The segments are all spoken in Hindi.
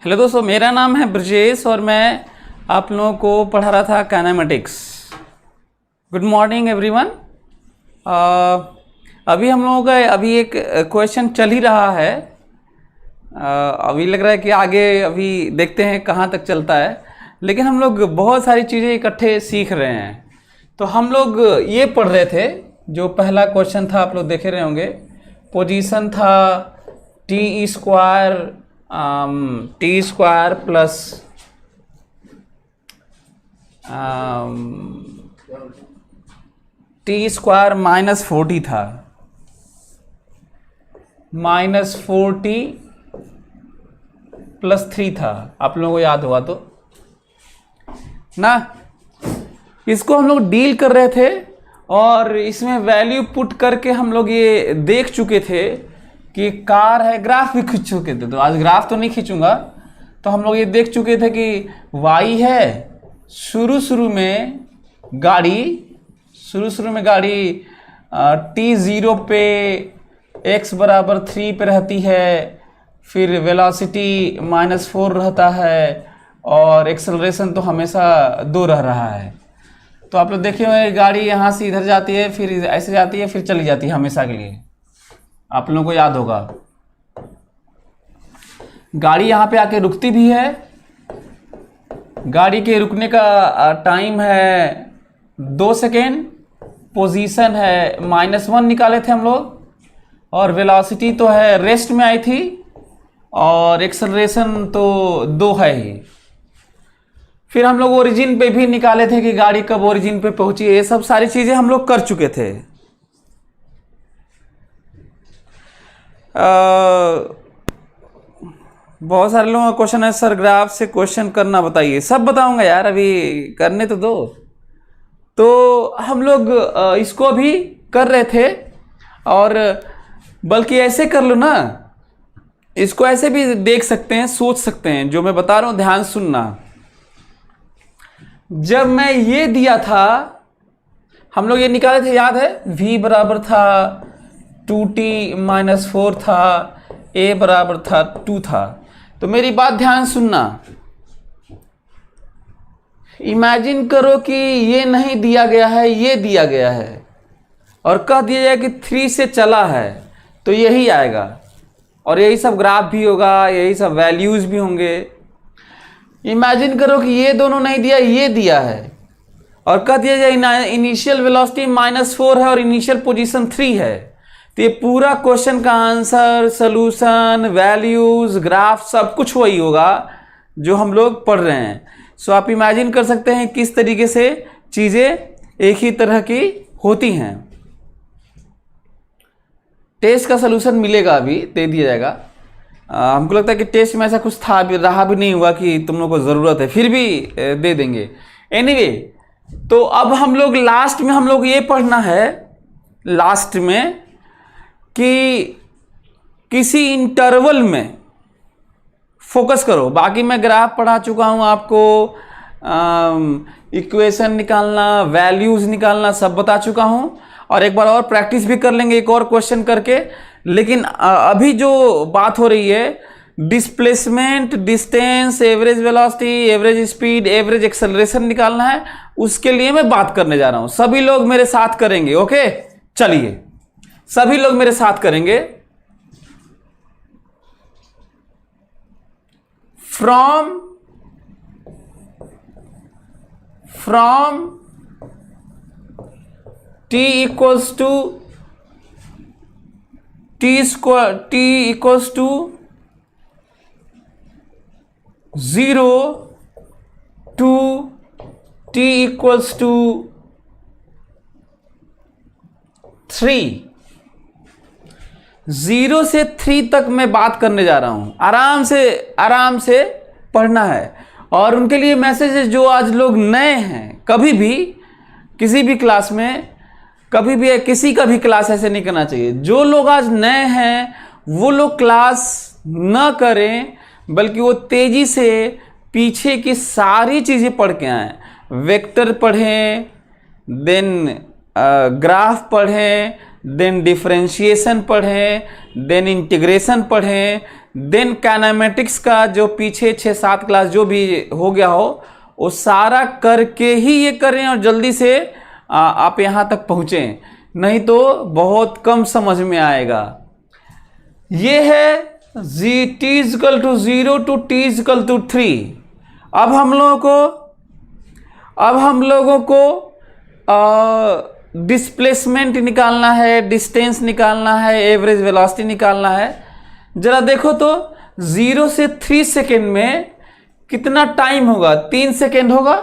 हेलो दोस्तों, मेरा नाम है ब्रजेश और मैं आप लोगों को पढ़ा रहा था काइनेमेटिक्स। Good morning everyone. अभी हम लोगों का एक क्वेश्चन चल ही रहा है। अभी लग रहा है कि आगे अभी देखते हैं कहाँ तक चलता है, लेकिन हम लोग बहुत सारी चीज़ें इकट्ठे सीख रहे हैं। तो हम लोग ये पढ़ रहे थे, जो पहला क्वेश्चन था आप लोग देखे रहे होंगे। पोजीशन था T square plus T square minus 40 था, माइनस 40 प्लस 3 था। आप लोगों को याद होगा तो ना, इसको हम लोग डील कर रहे थे और इसमें वैल्यू पुट करके हम लोग ये देख चुके थे कि कार है। ग्राफ भी खींच चुके थे, तो आज ग्राफ तो नहीं खींचूंगा। तो हम लोग ये देख चुके थे कि y है, शुरू में गाड़ी t0 पे x बराबर 3 पे रहती है, फिर वेलोसिटी -4 रहता है और एक्सेलरेशन तो हमेशा 2 रह रहा है। तो आप लोग देखे हुए गाड़ी यहाँ से इधर जाती है, फिर ऐसे जाती है, फिर चली जाती है हमेशा के लिए। आप लोगों को याद होगा, गाड़ी यहाँ पे आके रुकती भी है। गाड़ी के रुकने का टाइम है 2 सेकेंड, पोजीशन है -1 निकाले थे हम लोग, और वेलोसिटी तो है रेस्ट में आई थी, और एक्सेलरेशन तो 2 है ही। फिर हम लोग ओरिजिन पे भी निकाले थे कि गाड़ी कब ओरिजिन पे पहुंची। ये सब सारी चीजें हम लोग कर चुके थे। बहुत सारे लोगों का क्वेश्चन है, सर ग्राफ से क्वेश्चन करना बताइए। सब बताऊंगा यार, अभी करने तो दो। तो हम लोग इसको भी कर रहे थे, और बल्कि ऐसे कर लो ना, इसको ऐसे भी देख सकते हैं, सोच सकते हैं। जो मैं बता रहा हूं ध्यान सुनना। जब मैं ये दिया था, हम लोग ये निकाले थे, याद है? v बराबर था 2t - 4 था, a बराबर था 2 था। तो मेरी बात ध्यान सुनना। इमेजिन करो कि ये नहीं दिया गया है, ये दिया गया है, और कह दिया जाए कि 3 से चला है, तो यही आएगा, और यही सब ग्राफ भी होगा, यही सब वैल्यूज भी होंगे। इमेजिन करो कि ये दोनों नहीं दिया, ये दिया है, और कह दिया जाए इनिशियल वेलोसिटी -4 है और इनिशियल पोजीशन 3 है। तो ये पूरा क्वेश्चन का आंसर, सॉल्यूशन, वैल्यूज, ग्राफ सब कुछ वही होगा जो हम लोग पढ़ रहे हैं। सो आप इमेजिन कर सकते हैं किस तरीके से चीजें एक ही तरह की होती हैं। टेस्ट का सॉल्यूशन मिलेगा, अभी दे दिया जाएगा। हमको लगता है कि टेस्ट में ऐसा कुछ था भी, रहा भी नहीं हुआ कि तुम लोग को ज़रूरत है, फिर भी दे देंगे। एनीवे, तो अब हम लोग लास्ट में हम लोग ये पढ़ना है, लास्ट में, कि किसी इंटरवल में फोकस करो। बाकी मैं ग्राफ पढ़ा चुका हूँ आपको, इक्वेशन निकालना, वैल्यूज निकालना सब बता चुका हूँ, और एक बार और प्रैक्टिस भी कर लेंगे एक और क्वेश्चन करके। लेकिन अभी जो बात हो रही है, displacement, distance, average velocity, average speed, average acceleration निकालना है, उसके लिए मैं बात करने जा रहा हूं। सभी लोग मेरे साथ करेंगे, ओके? चलिए, सभी लोग मेरे साथ करेंगे। From t equals to t equals to 0 to t equals to 3। 0 से 3 तक मैं बात करने जा रहा हूं। आराम से पढ़ना है। और उनके लिए मैसेज है, जो आज लोग नए हैं, कभी भी किसी भी क्लास में, कभी भी किसी का भी क्लास ऐसे नहीं करना चाहिए। जो लोग आज नए हैं वो लोग क्लास न करें, बल्कि वो तेजी से पीछे की सारी चीजें पढ़ के आए। वेक्टर पढ़ें, देन ग्राफ पढ़ें, देन डिफरेंशिएशन पढ़ें, देन इंटीग्रेशन पढ़ें, देन काइनेमेटिक्स का जो पीछे 6-7 क्लास जो भी हो गया हो वो सारा करके ही ये करें और जल्दी से आप यहाँ तक पहुँचें, नहीं तो बहुत कम समझ में आएगा। ये है t=0 to t=3। अब हम लोगों को डिस्प्लेसमेंट निकालना है, डिस्टेंस निकालना है, एवरेज वेलोसिटी निकालना है। जरा देखो तो 0 से 3 सेकेंड में कितना टाइम होगा? 3 सेकेंड होगा।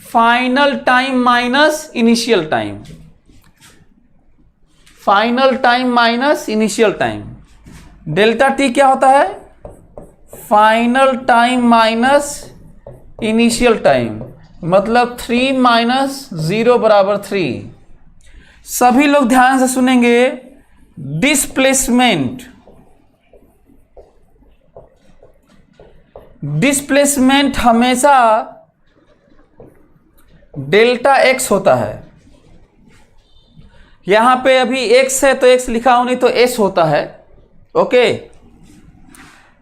Final time minus initial time, final time minus initial time, delta T क्या होता है? Final time minus initial time, मतलब 3 - 0 = 3। सभी लोग ध्यान से सुनेंगे। डिस्प्लेसमेंट हमेशा डेल्टा एक्स होता है। यहां पे अभी एक्स है तो एक्स लिखा हो, नहीं तो एस होता है। ओके,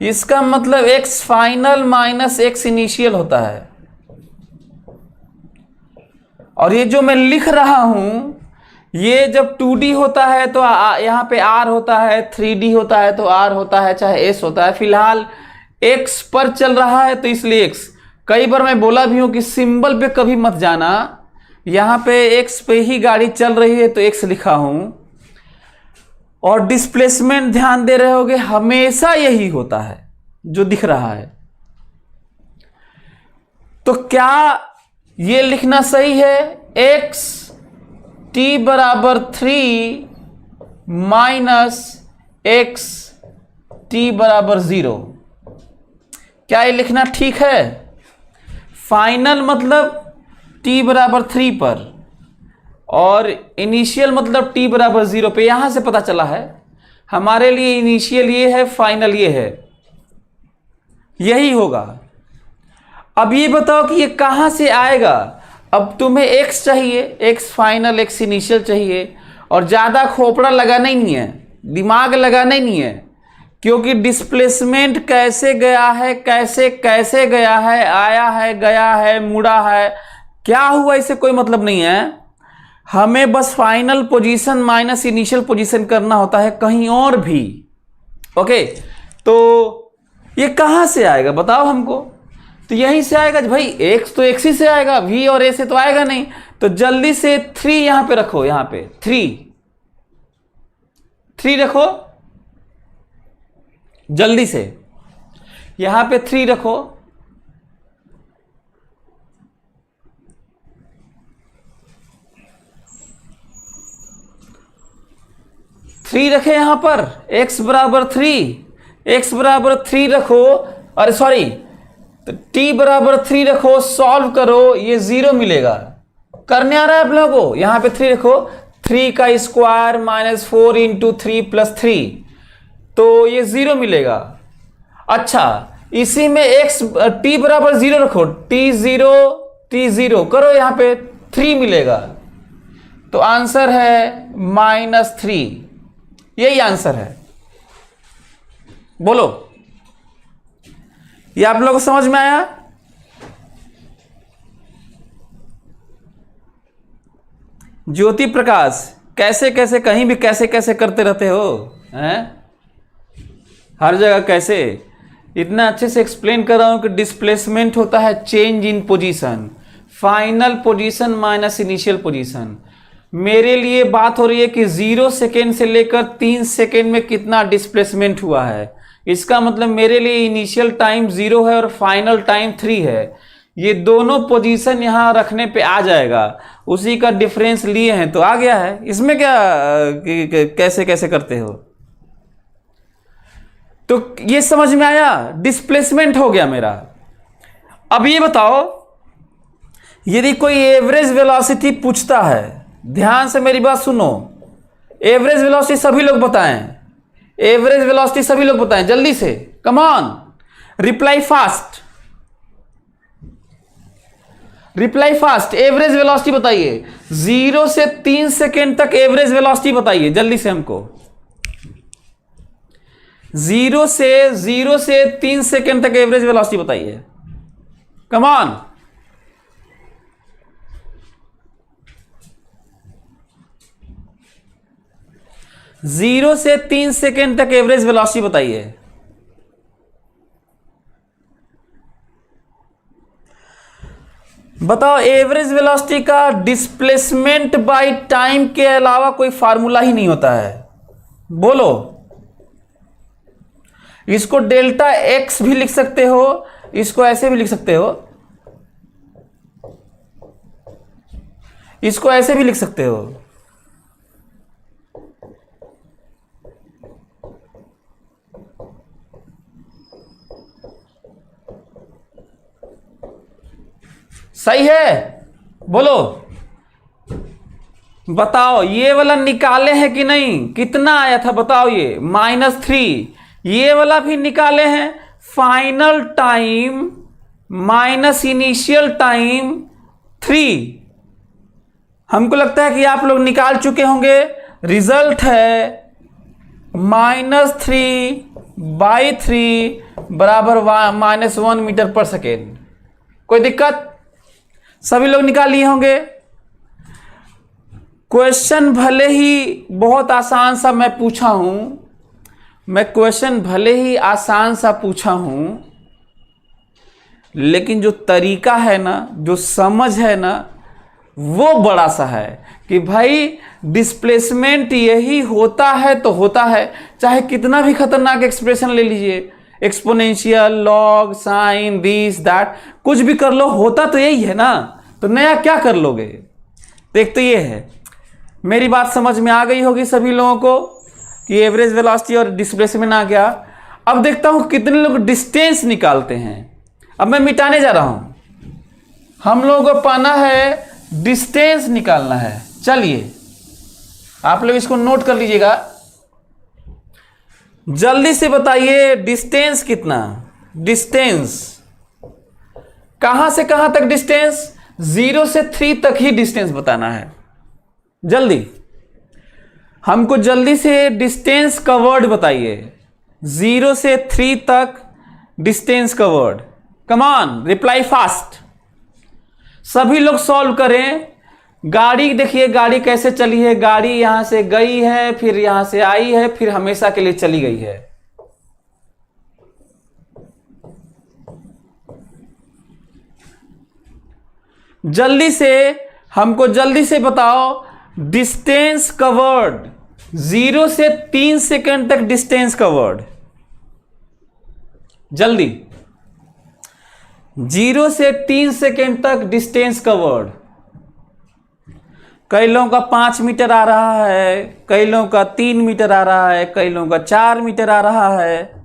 इसका मतलब x final minus x initial होता है। और ये जो मैं लिख रहा हूं, ये जब 2D होता है तो यहाँ पे R होता है, 3D होता है तो R होता है, चाहे S होता है। फिलहाल X पर चल रहा है तो इसलिए X। कई बार मैं बोला भी हूं कि सिंबल पे कभी मत जाना, यहाँ पे X पे ही गाड़ी चल रही है तो X लिखा हूं। और डिस्प्लेसमेंट ध्यान दे रहे होगे, हमेशा यही होता है जो दिख रहा है। तो क्या ये लिखना सही है? x t=3 minus x t=0। क्या ये लिखना ठीक है? फाइनल मतलब t=3 पर और इनिशियल मतलब t=0 पे। यहां से पता चला है हमारे लिए इनिशियल ये है, फाइनल ये है, यही होगा। अब ये बताओ कि ये कहां से आएगा? अब तुम्हें x चाहिए, x फाइनल x इनिशियल चाहिए, और ज़्यादा खोपड़ा लगाना ही नहीं है, दिमाग लगाना ही नहीं है, क्योंकि डिस्प्लेसमेंट कैसे गया है, कैसे कैसे गया है, आया है, गया है, मुड़ा है, क्या हुआ, इससे कोई मतलब नहीं है। हमें बस final position minus initial position करना होता है, कहीं और भी। ओके, तो ये कहां से आएगा बताओ हमको? तो यहीं से आएगा भाई, x तो x ही से आएगा, v और a से तो आएगा नहीं। तो जल्दी से 3 यहां पे रखो, यहां पे 3 रखो, जल्दी से यहां पे 3 रखो। थ्री रखे यहां पर, x = 3, x = 3 रखो, अरे सॉरी, तो t = 3 रखो, सॉल्व करो, ये 0 मिलेगा। करने आ रहा है आप लोगों को? यहां पे 3 रखो, 3 का स्क्वायर माइनस 4 × 3 + 3, तो ये 0 मिलेगा। अच्छा, इसी में x t = 0 रखो, t0 करो, यहां पे 3 मिलेगा। तो आंसर है -3, यही आंसर है। बोलो, ये आप लोगों को समझ में आया? ज्योति प्रकाश, कैसे कैसे कहीं भी कैसे कैसे करते रहते हो हैं? हर जगह कैसे? इतना अच्छे से एक्सप्लेन कर रहा हूं कि डिस्प्लेसमेंट होता है change in position, final position minus initial position. मेरे लिए बात हो रही है कि 0 सेकेंड से लेकर 3 सेकेंड में कितना डिस्प्लेसमेंट हुआ है। इसका मतलब मेरे लिए इनिशियल टाइम 0 है और फाइनल टाइम 3 है। ये दोनों पोजीशन यहाँ रखने पे आ जाएगा, उसी का डिफरेंस लिए हैं तो आ गया है। इसमें क्या कैसे कैसे करते हो? तो ये समझ में आया, डिस्प्लेसमेंट हो गया मेरा। अब ये बताओ, यदि कोई एवरेज वेलोसिटी पूछता है, ध्यान से मेरी बात सुनो, एवरेज वेलोसिटी सभी लोग बताएं, एवरेज वेलोसिटी सभी लोग बताएं जल्दी से, come on, reply fast. Reply fast. Average velocity बताइए, 0 से 3 सेकेंड तक एवरेज वेलोसिटी बताइए जल्दी से हमको। 0 से 3 सेकेंड तक एवरेज वेलोसिटी बताइए, कम ऑन। जीरो से 3 सेकेंड तक एवरेज वेलोसिटी बताइए। बताओ, एवरेज वेलोसिटी का डिस्प्लेसमेंट बाय टाइम के अलावा कोई फार्मूला ही नहीं होता है। बोलो, इसको डेल्टा एक्स भी लिख सकते हो, इसको ऐसे भी लिख सकते हो, इसको ऐसे भी लिख सकते हो। सही है? बोलो, बताओ, ये वाला निकाले हैं कि नहीं? कितना आया था बताओ? ये -3। ये वाला भी निकाले हैं। Final time minus initial time 3। हमको लगता है कि आप लोग निकाल चुके होंगे। रिजल्ट है -3/3 बराबर -1 मीटर पर सेकेंड। कोई दिक्कत? सभी लोग निकाल लिए होंगे। क्वेश्चन भले ही बहुत आसान सा मैं पूछा हूं, क्वेश्चन भले ही आसान सा पूछा हूं, लेकिन जो तरीका है ना, जो समझ है ना, वो बड़ा सा है कि भाई डिस्प्लेसमेंट यही होता है तो होता है, चाहे कितना भी खतरनाक एक्सप्रेशन ले लीजिए, exponential, log, sine, this that, कुछ भी कर लो, होता तो यही है ना। तो नया क्या कर लोगे? तो एक तो ये है। मेरी बात समझ में आ गई होगी सभी लोगों को कि एवरेज वेलोसिटी और डिस्प्लेसमेंट आ गया। अब देखता हूं कितने लोग डिस्टेंस निकालते हैं। अब मैं मिटाने जा रहा हूं। हम लोगों को पाना है, डिस्टेंस निकालना है। चलिए, आप लोग इसको नोट कर लीजिएगा। जल्दी से बताइए, डिस्टेंस कितना? डिस्टेंस कहां से कहां तक? डिस्टेंस 0 से 3 तक ही डिस्टेंस बताना है। जल्दी, हमको जल्दी से डिस्टेंस कवर्ड बताइए। 0 से 3 तक distance covered. Come on, reply fast. सभी लोग सॉल्व करें। गाड़ी देखिए, गाड़ी कैसे चली है। गाड़ी यहां से गई है, फिर यहां से आई है, फिर हमेशा के लिए चली गई है। जल्दी से, हमको जल्दी से बताओ, डिस्टेंस कवर्ड 0 से 3 सेकेंड तक डिस्टेंस कवर्ड। जल्दी, 0 से 3 सेकेंड तक डिस्टेंस कवर्ड। कई लोगों का 5 मीटर आ रहा है, कई लोगों का 3 मीटर आ रहा है, कई लोगों का 4 मीटर आ रहा है।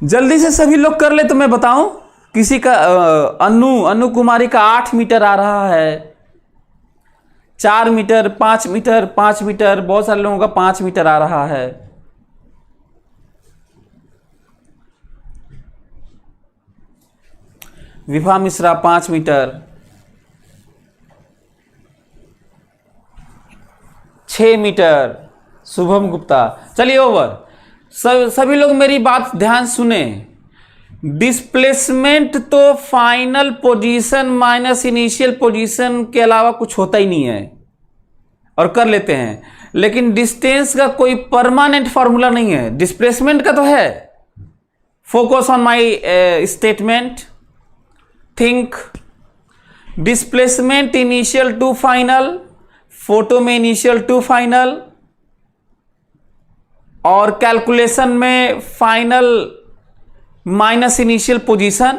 जल्दी से सभी लोग कर ले तो मैं बताऊं। किसी का अनु कुमारी का 8 मीटर आ रहा है, 4 मीटर, 5 मीटर, 5 मीटर, बहुत सारे लोगों का 5 मीटर आ रहा है। Vibha Mishra 5 metre, 6 metre, Shubham Gupta. चलिए ओवर। सभी लोग मेरी बात ध्यान सुने। डिस्प्लेसमेंट तो final position minus initial position के अलावा कुछ होता ही नहीं है, और कर लेते हैं। लेकिन डिस्टेंस का कोई परमानेंट फॉर्मूला नहीं है। डिस्प्लेसमेंट का तो है। Focus on my statement, think. Displacement initial to final, photo में इनिशियल टू फाइनल, और कैलकुलेशन में फाइनल माइनस इनिशियल पोजीशन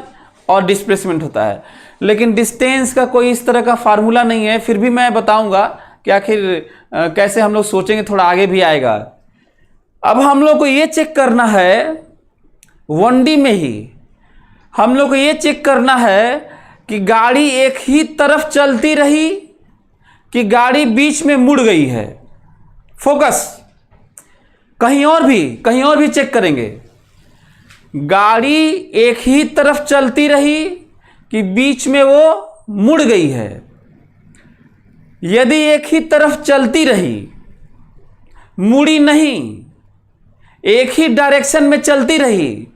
और डिस्प्लेसमेंट होता है। लेकिन डिस्टेंस का कोई इस तरह का फार्मूला नहीं है। फिर भी मैं बताऊंगा कि आखिर कैसे हम लोग सोचेंगे, थोड़ा आगे भी आएगा। अब हम लोग को ये चेक करना है, 1D में ही हम लोग को ये चेक करना है कि गाड़ी एक ही तरफ चलती रही कि गाड़ी बीच में मुड़ गई है। फोकस। कहीं और भी चेक करेंगे, गाड़ी एक ही तरफ चलती रही कि बीच में वो मुड़ गई है। यदि एक ही तरफ चलती रही, मुड़ी नहीं, एक ही डायरेक्शन में चलती रही,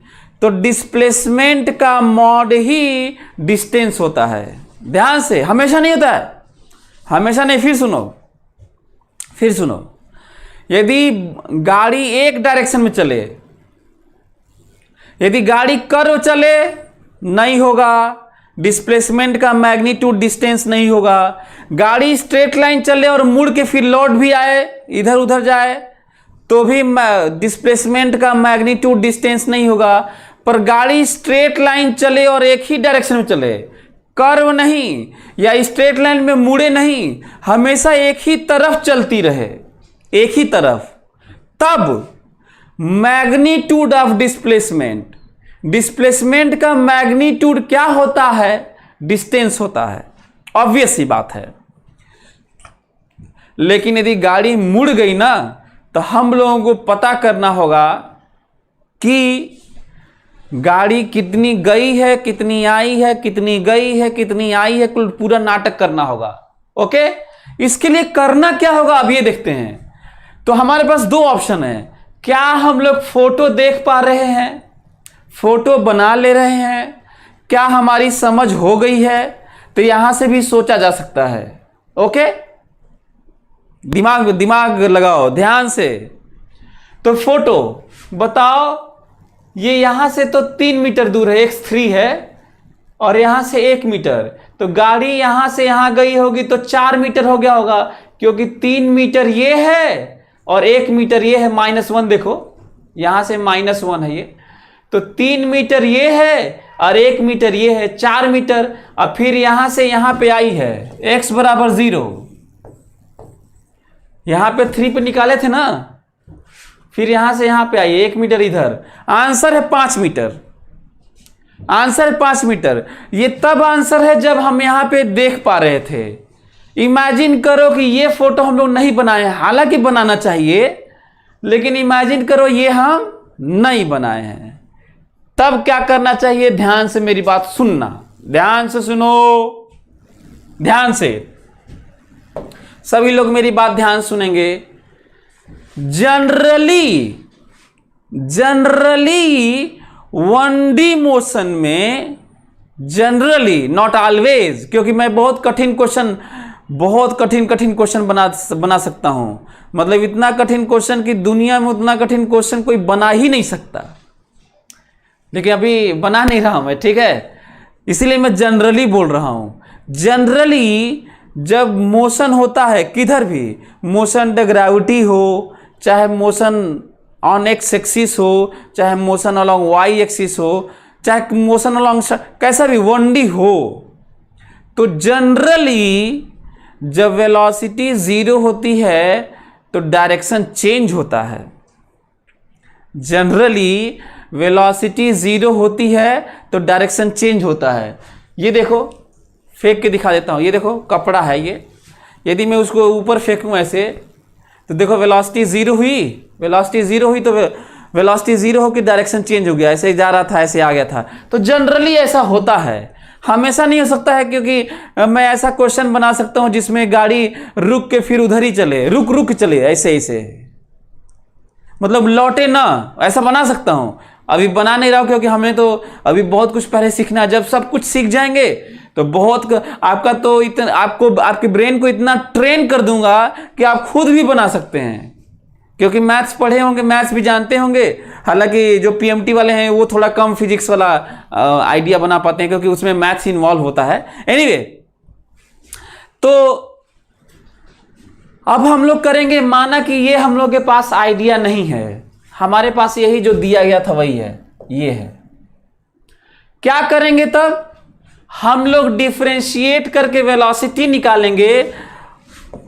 तो डिस्प्लेसमेंट का मॉड ही डिस्टेंस होता है। ध्यान से, हमेशा नहीं होता है, हमेशा नहीं। फिर सुनो, यदि गाड़ी एक डायरेक्शन में चले, यदि गाड़ी कर्व चले, नहीं होगा, डिस्प्लेसमेंट का मैग्नीट्यूड डिस्टेंस नहीं होगा। गाड़ी स्ट्रेट लाइन चले और मुड़ के फिर लौट भी आए, इधर उधर जाए, तो भी डिस्प्लेसमेंट का मैग्नीट्यूड डिस्टेंस नहीं होगा। पर गाड़ी स्ट्रेट लाइन चले और एक ही डायरेक्शन में चले, कर्व नहीं या स्ट्रेट लाइन में मुड़े नहीं, हमेशा एक ही तरफ चलती रहे, एक ही तरफ, तब मैग्नीट्यूड ऑफ डिस्प्लेसमेंट का मैग्नीट्यूड क्या होता है? डिस्टेंस होता है। ऑब्वियस सी बात है। लेकिन यदि गाड़ी मुड़ गई ना, तो हम लोगों को पता करना होगा कि गाड़ी कितनी गई है, कितनी आई है, कितनी गई है, कितनी आई है, कुल पूरा नाटक करना होगा। ओके, इसके लिए करना क्या होगा अब ये देखते हैं। तो हमारे पास दो ऑप्शन है। क्या हम लोग फोटो देख पा रहे हैं, फोटो बना ले रहे हैं, क्या हमारी समझ हो गई है? तो यहां से भी सोचा जा सकता है। ओके, दिमाग लगाओ ध्यान से। तो फोटो बताओ, ये यहां से तो 3 मीटर दूर है, x3 है, और यहां से 1 मीटर, तो गाड़ी यहां से यहां गई होगी तो 4 मीटर हो गया होगा, क्योंकि 3 मीटर ये है और 1 मीटर ये है, -1 देखो, यहां से -1 है ये, तो 3 मीटर ये है और 1 मीटर ये है, 4 मीटर। और फिर यहां से यहां पे आई है x बराबर 0, यहां पे 3 पे निकाले थे ना, फिर यहां से यहां पे आई 1 मीटर इधर, आंसर है 5 मीटर। आंसर है 5 मीटर। ये तब आंसर है जब हम यहां पे देख पा रहे थे। इमेजिन करो कि ये फोटो हम लोग नहीं बनाए हैं, हालांकि बनाना चाहिए, लेकिन इमेजिन करो ये हम नहीं बनाए हैं, तब क्या करना चाहिए? ध्यान से मेरी बात सुनना, ध्यान से सुनो, ध्यान से सभी लोग मेरी बात ध्यान सुनेंगे। जनरली 1D मोशन में, जनरली नॉट ऑलवेज, क्योंकि मैं बहुत कठिन क्वेश्चन बना सकता हूं। मतलब इतना कठिन क्वेश्चन कि दुनिया में उतना कठिन क्वेश्चन कोई बना ही नहीं सकता, लेकिन अभी बना नहीं रहा मैं, ठीक है, इसीलिए मैं जनरली बोल रहा हूं। जनरली जब मोशन होता है, किधर भी मोशन, द ग्रेविटी हो, चाहे मोशन ऑन एक्स एक्सिस हो, चाहे मोशन अलॉन्ग वाई एक्सिस हो, चाहे मोशन अलॉन्ग कैसा भी 1D हो, तो जनरली जब वेलोसिटी 0 होती है तो डायरेक्शन चेंज होता है। जनरली वेलोसिटी 0 होती है तो डायरेक्शन चेंज होता है। ये देखो, फेंक के दिखा देता हूं, ये देखो कपड़ा है ये, यदि मैं उसको ऊपर फेंकूं ऐसे, तो देखो वेलोसिटी 0 हुई, वेलोसिटी 0 हुई, तो वेलोसिटी 0 होकर डायरेक्शन चेंज हो गया, ऐसे ही जा रहा था, ऐसे आ गया था। तो जनरली ऐसा होता है, हमेशा नहीं हो सकता है, क्योंकि मैं ऐसा क्वेश्चन बना सकता हूं जिसमें गाड़ी रुक के फिर उधर ही चले, रुक चले, ऐसे मतलब लौटे ना, ऐसा बना सकता हूं। अभी बना नहीं रहा हूं, क्योंकि हमने तो अभी बहुत कुछ पहले सीखना है। जब सब कुछ सीख जाएंगे तो बहुत आपका तो इतना, आपके ब्रेन को इतना ट्रेन कर दूंगा कि आप खुद भी बना सकते हैं, क्योंकि मैथ्स पढ़े होंगे, मैथ्स भी जानते होंगे। हालांकि जो पीएमटी वाले हैं वो थोड़ा कम फिजिक्स वाला आइडिया बना पाते हैं, क्योंकि उसमें मैथ्स इन्वॉल्व होता है। एनीवे, तो अब हम लोग करेंगे, माना कि ये हम लोग के पास आइडिया नहीं है, हमारे पास यही जो दिया गया था वही है, ये है। क्या करेंगे तब? हम लोग डिफरेंशिएट करके वेलोसिटी निकालेंगे,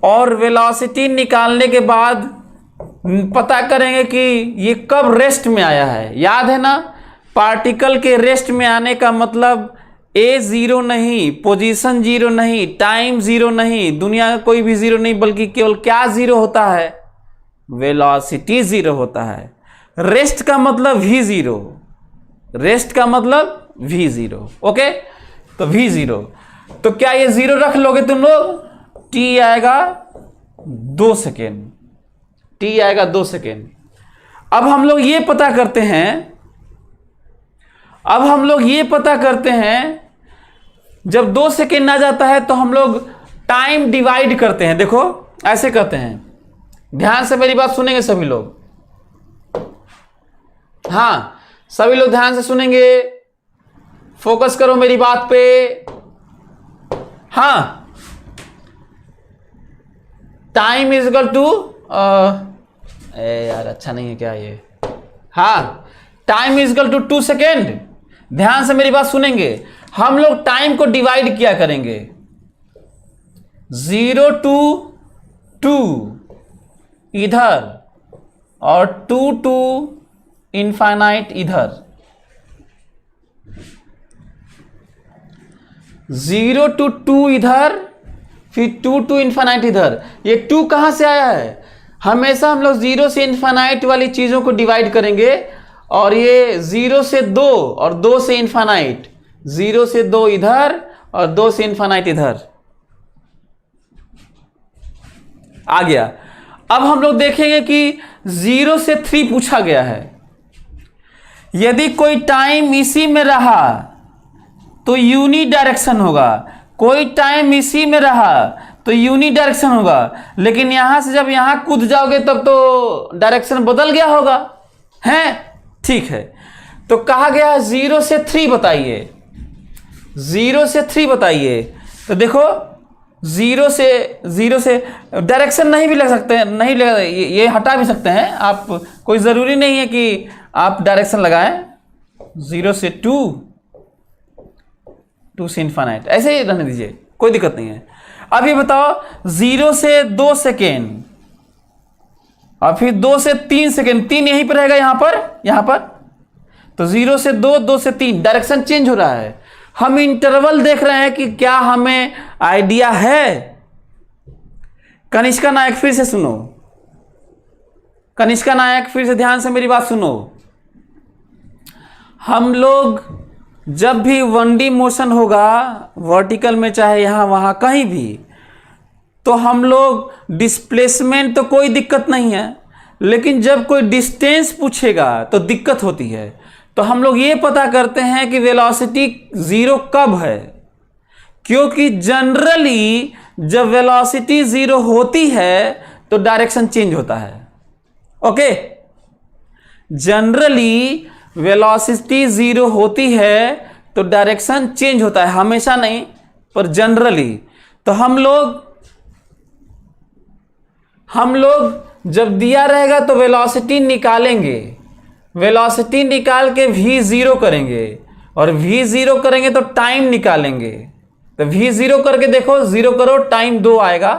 और वेलोसिटी निकालने के बाद पता करेंगे कि ये कब रेस्ट में आया है। याद है ना, पार्टिकल के रेस्ट में आने का मतलब ए 0 नहीं, पोजीशन 0 नहीं, टाइम 0 नहीं, दुनिया का कोई भी 0 नहीं, बल्कि केवल क्या 0 होता है? वेलोसिटी जीरो होता है। रेस्ट का मतलब v जीरो, रेस्ट का मतलब v जीरो। ओके, तो v जीरो, तो क्या ये जीरो रख लोगे तुम लोग? t आएगा 2 सेकेंड, t आएगा 2 सेकेंड। अब हम लोग ये पता करते हैं, अब हम लोग ये पता करते हैं, जब 2 सेकेंड आ जाता है तो हम लोग टाइम डिवाइड करते हैं। देखो ऐसे करते हैं, ध्यान से मेरी बात सुनेंगे सभी लोग, हाँ सभी लोग ध्यान से सुनेंगे, फोकस करो मेरी बात पे। हाँ, टाइम इज इक्वल टू, यार अच्छा नहीं है क्या ये, हाँ time is equal to 2 second. ध्यान से मेरी बात सुनेंगे, हम लोग टाइम को डिवाइड किया करेंगे, 0 to 2 इधर और 2 to इनफाइनाइट इधर, 0 to 2 इधर, फिर 2 to इनफाइनाइट इधर। ये 2 कहां से आया है? हमेशा हम लोग 0 से इनफाइनाइट वाली चीजों को डिवाइड करेंगे, और ये 0 से 2 और 2 से इनफाइनाइट, 0 से 2 इधर और 2 से इनफाइनाइट इधर आ गया। अब हम लोग देखेंगे कि 0 से 3 पूछा गया है। यदि कोई टाइम इसी में रहा तो यूनि डायरेक्शन होगा, कोई टाइम इसी में रहा तो यूनि डायरेक्शन होगा, लेकिन यहां से जब यहां कूद जाओगे तब तो डायरेक्शन बदल गया होगा, हैं? ठीक है, तो कहा गया 0 से 3 बताइए, 0 से 3 बताइए। तो देखो 0 से डायरेक्शन नहीं भी लग सकते हैं, नहीं लगा, ये हटा भी सकते हैं आप, कोई ज़रूरी नहीं है कि आप डायरेक्शन लगाएं। 0 से 2 से इनफाइनाइट, ऐसे ही रहने दीजिए, कोई दिक्कत नहीं है। अब ये बताओ 0 से 2 सेकेंड और फिर 2 से 3 सेकेंड, 3 यहीं पर रहेगा, यहां पर, तो 0 से 2, 2 से 3, डायरेक्शन चेंज हो रहा है। हम इंटरवल देख रहे हैं कि क्या हमें आइडिया है। कनिष्का नायक फिर से सुनो, कनिष्का नायक फिर से ध्यान से मेरी बात सुनो। हम लोग जब भी 1D मोशन होगा वर्टिकल में, चाहे यहां वहां कहीं भी, तो हम लोग डिस्प्लेसमेंट तो कोई दिक्कत नहीं है, लेकिन जब कोई डिस्टेंस पूछेगा तो दिक्कत होती है। तो हम लोग ये पता करते हैं कि वेलोसिटी जीरो कब है, क्योंकि जनरली जब वेलोसिटी जीरो होती है तो डायरेक्शन चेंज होता है। ओके, जनरली वेलोसिटी जीरो होती है तो डायरेक्शन चेंज होता है, हमेशा नहीं पर जनरली। तो हम लोग जब दिया रहेगा तो वेलोसिटी निकालेंगे, वेलोसिटी निकाल के v0 करेंगे, और v0 करेंगे तो टाइम निकालेंगे। तो v0 करके देखो, 0 करो, टाइम 2 आएगा।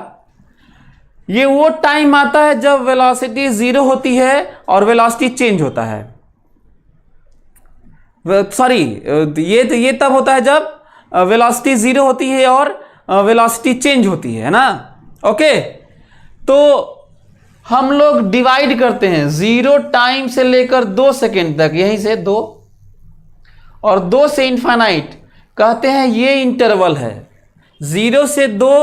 ये वो टाइम आता है जब वेलोसिटी 0 होती है और वेलोसिटी चेंज होता है। सॉरी, ये तब होता है जब वेलोसिटी 0 होती है और वेलोसिटी चेंज होती है ना। ओके, तो हम लोग डिवाइड करते हैं 0 टाइम से लेकर 2 सेकेंड तक, यहीं से 2 और 2 से इनफाइनाइट, कहते हैं ये इंटरवल है। 0 से 2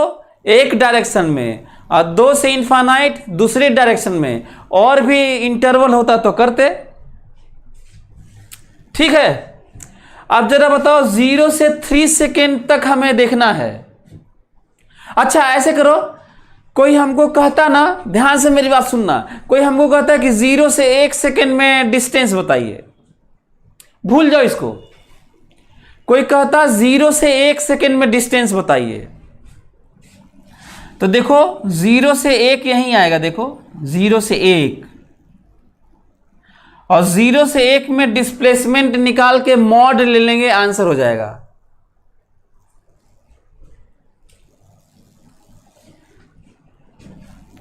एक डायरेक्शन में और 2 से इनफाइनाइट दूसरे डायरेक्शन में, और भी इंटरवल होता तो करते। ठीक है, अब जरा बताओ 0 से 3 सेकेंड तक हमें देखना है। अच्छा ऐसे करो, कोई हमको कहता ना, ध्यान से मेरी बात सुनना, कोई हमको कहता है कि 0 से 1 सेकेंड में डिस्टेंस बताइए, भूल जाओ इसको। कोई कहता 0 से 1 सेकेंड में डिस्टेंस बताइए, तो देखो 0 से 1 यहीं आएगा, देखो 0 से 1, और 0 से 1 में डिस्प्लेसमेंट निकाल के मॉड ले लेंगे, आंसर हो जाएगा।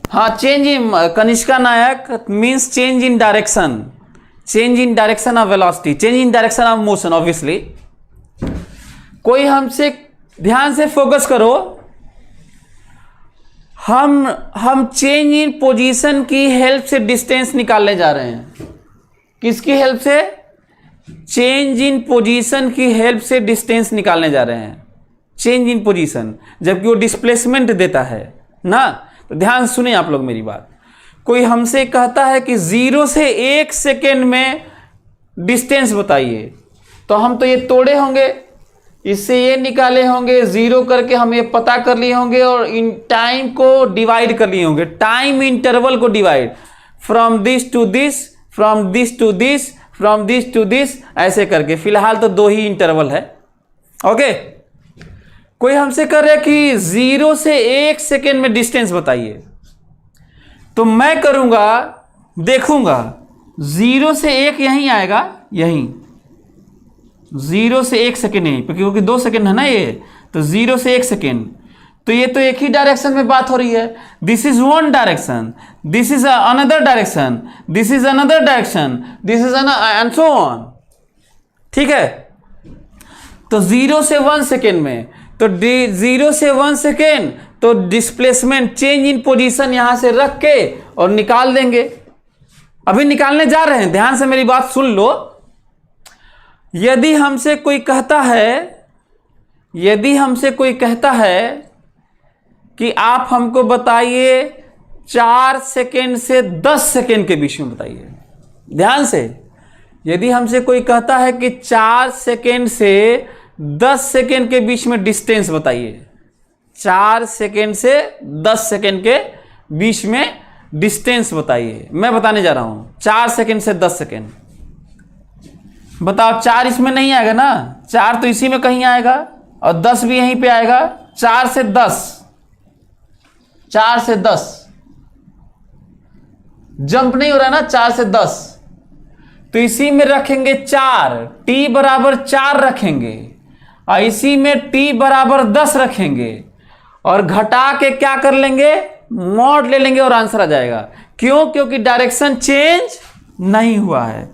हाँ, change in, Kanishka Nayak means change in direction, change in direction of velocity, change in direction of motion obviously. कोई हमसे, ध्यान से फोकस करो, हम चेंज इन पोजीशन की हेल्प से डिस्टेंस निकालने जा रहे हैं। किसकी हेल्प से? चेंज इन पोजीशन की हेल्प से डिस्टेंस निकालने जा रहे हैं। चेंज इन पोजीशन, जबकि वो डिस्प्लेसमेंट देता है ना। तो ध्यान सुनिए आप लोग मेरी बात। कोई हमसे कहता है कि 0 से 1 सेकेंड में डिस्टेंस बताइए, तो हम तो ये तोड़े होंगे, इससे ये निकाले होंगे, 0 करके हम ये पता कर लिए होंगे और इन टाइम को डिवाइड कर लिए होंगे, टाइम इंटरवल को divide, from this to this, from this to this, from this to this, ऐसे करके। फिलहाल तो 2 ही इंटरवल है। ओके, कोई हमसे कह रहा है कि 0 से 1 सेकेंड में डिस्टेंस बताइए, तो मैं करूंगा, देखूंगा 0 से 1 यहीं आएगा, यहीं 0 से 1 सेकेंड यहीं पे, क्योंकि 2 सेकेंड है ना ये, तो 0 से 1 सेकेंड, तो ये तो एक ही डायरेक्शन में बात हो रही है। This is one direction, this is another direction, this is another direction, this is and so on. ठीक है, तो 0 से 1 सेकेंड में, तो 0 से 1 सेकेंड, तो डिस्प्लेसमेंट चेंज इन पोजीशन यहां से रख के और निकाल देंगे। अभी निकालने जा रहे हैं, ध्यान से मेरी बात सुन लो। यदि हमसे कोई कहता है कि आप हमको बताइए 4 सेकेंड से 10 सेकेंड के बीच में बताइए। ध्यान से, यदि हमसे कोई कहता है कि 4 सेकेंड से 10 सेकेंड के बीच में डिस्टेंस बताइए, 4 सेकेंड से 10 सेकेंड के बीच में डिस्टेंस बताइए, मैं बताने जा रहा हूं 4 सेकेंड से 10 सेकेंड। बताओ, 4 इसमें नहीं आएगा ना, 4 तो इसी में कहीं आएगा और 10 भी यहीं पे आएगा। 4 से 10, 4 से 10 जंप नहीं हो रहा ना, 4 से 10, तो इसी में रखेंगे 4, t बराबर 4 रखेंगे, और इसी में t बराबर 10 रखेंगे, और घटा के क्या कर लेंगे, मॉड ले लेंगे और आंसर आ जाएगा। क्यों? क्योंकि डायरेक्शन चेंज नहीं हुआ है।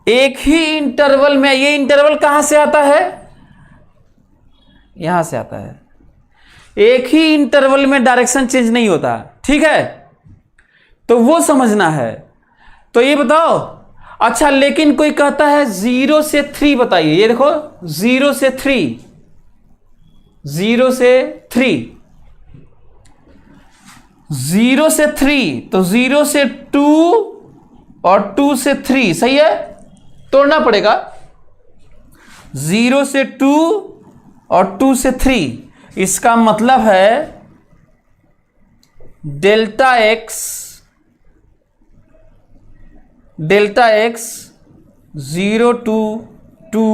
एक ही इंटरवल में, ये इंटरवल कहां से आता है, यहां से आता है। एक ही इंटरवल में डायरेक्शन चेंज नहीं होता। ठीक है, तो वो समझना है। तो ये बताओ, अच्छा लेकिन कोई कहता है 0 से 3 बताइए। ये देखो 0 से 3, 0 से 3, 0 से 3, तो 0 से 2 और 2 से 3, सही है, तोड़ना पड़ेगा। 0 से 2 और 2 से 3, इसका मतलब है delta X 0 to 2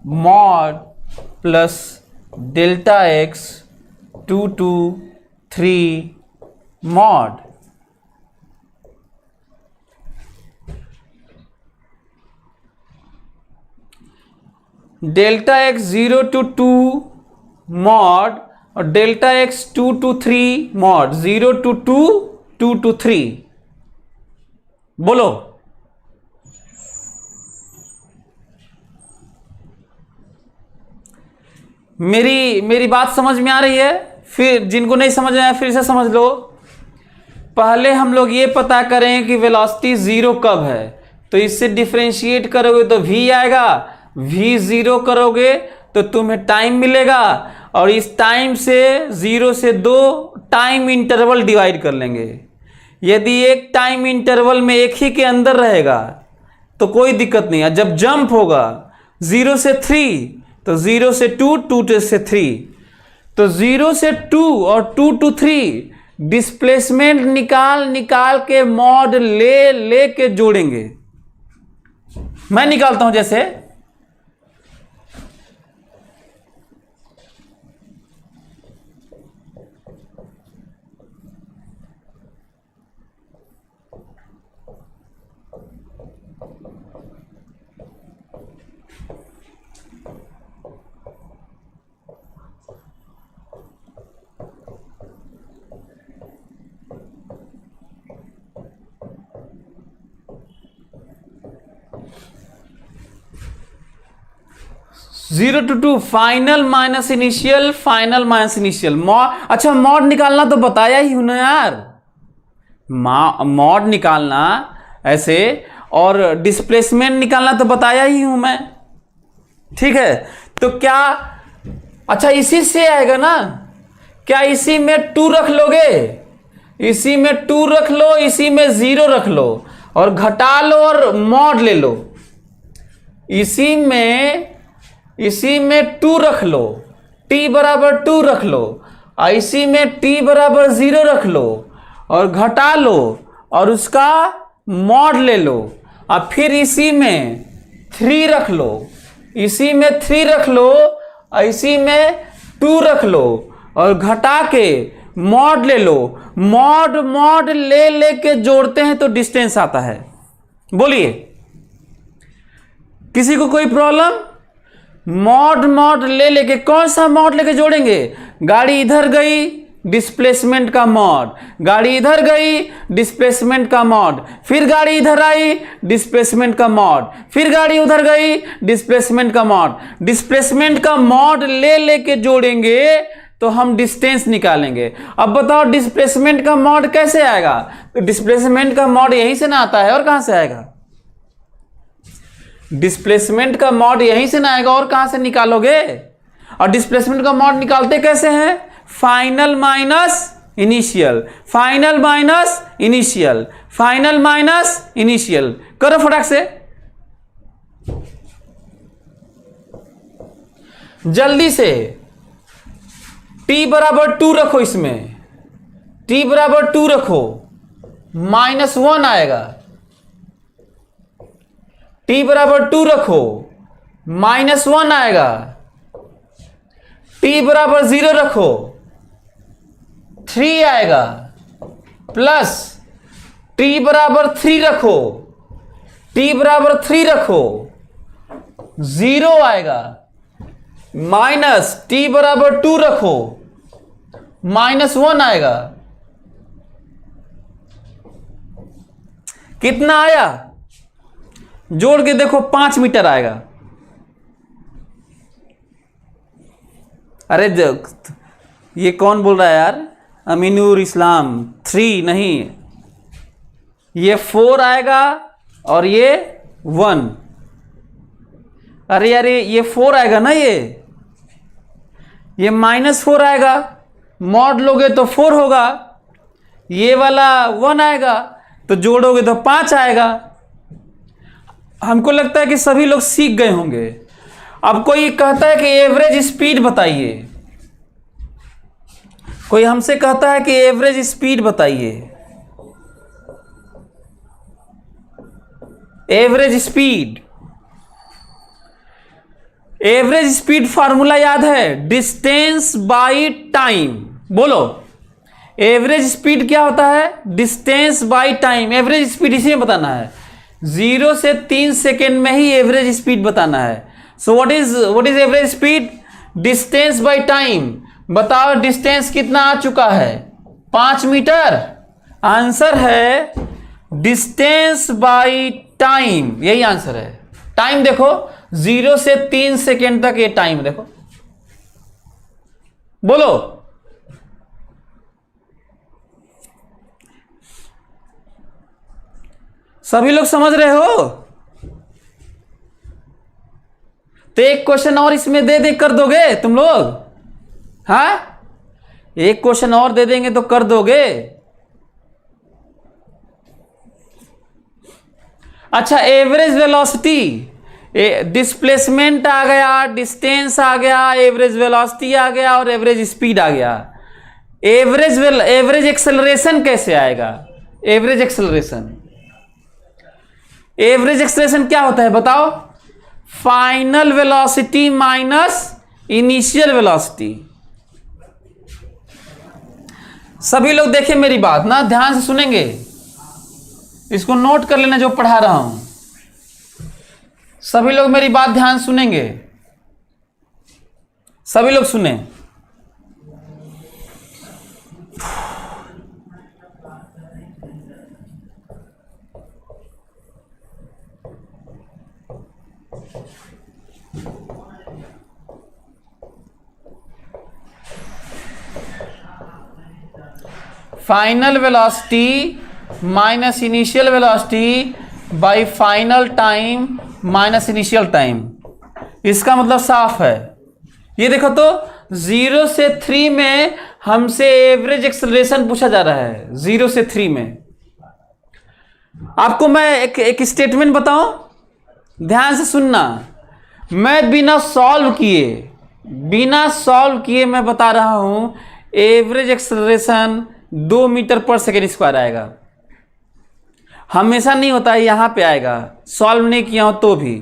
mod plus delta X 2 to 3 mod. Delta X 0 to 2 mod और delta X 2 to 3 mod, 0 to 2, 2 to 3। बोलो, मेरी बात समझ में आ रही है? फिर जिनको नहीं समझ में आया फिर से समझ लो। पहले हम लोग ये पता करें कि वेलोसिटी 0 कब है, तो इससे डिफरेंशिएट करोगे तो v आएगा, v 0 करोगे तो तुम्हें टाइम मिलेगा, और इस टाइम से 0 से 2 टाइम इंटरवल डिवाइड कर लेंगे। यदि एक टाइम इंटरवल में एक ही के अंदर रहेगा तो कोई दिक्कत नहीं है। जब जंप होगा 0 से 3, तो 0 से 2, 2 से 3, तो 0 से 2 और 2 to 3 डिस्प्लेसमेंट निकाल के मॉड ले के जोड़ेंगे। मैं निकालता हूं, जैसे 0 to 2 final minus initial, final minus initial. Mod, अच्छा मॉड निकालना तो बताया ही हूं ना यार, मॉड निकालना ऐसे, और डिस्प्लेसमेंट निकालना तो बताया ही हूं मैं। ठीक है, तो क्या, अच्छा इसी से आएगा ना, क्या इसी में 2 रख लोगे, इसी में 2 रख लो, इसी में 0 रख लो और घटा लो और मॉड ले लो। इसी में 2 रख लो, t बराबर 2 रख लो, और इसी में t बराबर 0 रख लो और घटा लो और उसका मॉड ले लो। और फिर इसी में 3 रख लो, इसी में 3 रख लो और इसी में 2 रख लो और घटा के मॉड ले लो। मॉड ले के जोड़ते हैं तो डिस्टेंस आता है। बोलिए, किसी को कोई प्रॉब्लम? मॉड लेके, कौन सा मॉड लेके जोड़ेंगे? गाड़ी इधर गई, डिस्प्लेसमेंट का मॉड, गाड़ी इधर गई, डिस्प्लेसमेंट का मॉड, फिर गाड़ी इधर आई, डिस्प्लेसमेंट का मॉड, फिर गाड़ी उधर गई, डिस्प्लेसमेंट का मॉड। डिस्प्लेसमेंट का मॉड लेके जोड़ेंगे तो हम डिस्टेंस निकालेंगे। अब बताओ डिस्प्लेसमेंट का मॉड कैसे आएगा? तो डिस्प्लेसमेंट का मॉड यहीं से ना आता है, और कहां से आएगा? डिस्प्लेसमेंट का मॉड यहीं से ना आएगा, और कहां से निकालोगे? और डिस्प्लेसमेंट का मॉड निकालते कैसे हैं? Final minus initial, final minus initial, final minus initial. करो फटाक से, जल्दी से। t बराबर 2 रखो, इसमें t बराबर 2 रखो, -1 आएगा। t बराबर 2 रखो, -1 आएगा। t बराबर 0 रखो, 3 आएगा। प्लस t बराबर 3 रखो, t बराबर 3 रखो, 0 आएगा। माइनस t बराबर 2 रखो, -1 आएगा। कितना आया? जोड़ के देखो, 5 मीटर आएगा। अरे ये कौन बोल रहा है यार? अमीनुर इस्लाम। 3 नहीं, ये 4 आएगा और ये 1। अरे यार ये 4 आएगा ना, ये -4 आएगा। मॉड लोगे तो 4 होगा, ये वाला 1 आएगा, तो जोड़ोगे तो 5 आएगा। हमको लगता है कि सभी लोग सीख गए होंगे। अब कोई कहता है कि एवरेज स्पीड बताइए, कोई हमसे कहता है कि एवरेज स्पीड बताइए। Average speed, average speed formula याद है? Distance by time. बोलो, एवरेज स्पीड क्या होता है? Distance by time. Average speed इसी में बताना है, 0 से 3 सेकेंड में ही एवरेज स्पीड बताना है। So what is average speed? Distance by time. बताओ डिस्टेंस कितना आ चुका है? 5 मीटर। आंसर है डिस्टेंस बाई टाइम, यही आंसर है। टाइम देखो, 0 से 3 सेकेंड तक ये टाइम देखो। बोलो, सभी लोग समझ रहे हो? तो एक क्वेश्चन और इसमें दे कर दोगे तुम लोग? हाँ, एक क्वेश्चन और दे देंगे तो कर दोगे? अच्छा, एवरेज वेलोसिटी, डिस्प्लेसमेंट आ गया, डिस्टेंस आ गया, एवरेज वेलोसिटी आ गया और एवरेज स्पीड आ गया। एवरेज एक्सेलरेशन कैसे आएगा? एवरेज एक्सेलरेशन, एवरेज एक्सेलरेशन क्या होता है बताओ? Final velocity minus initial velocity. सभी लोग देखें मेरी बात ना, ध्यान से सुनेंगे, इसको नोट कर लेना जो पढ़ा रहा हूं। सभी लोग मेरी बात ध्यान सुनेंगे, सभी लोग सुने। Final velocity minus initial velocity by final time minus initial time. इसका मतलब साफ है। ये देखो तो 0 से 3 में हमसे एवरेज एक्सेलरेशन पूछा जा रहा है। 0 से 3 में आपको मैं एक स्टेटमेंट बताऊं, ध्यान से सुनना। मैं बिना सॉल्व किए मैं बता रहा हूं एवरेज एक्सेलरेशन 2 मीटर पर सेकेंड स्क्वायर आएगा। हमेशा नहीं होता है, यहां पे आएगा। सॉल्व नहीं किया हो तो भी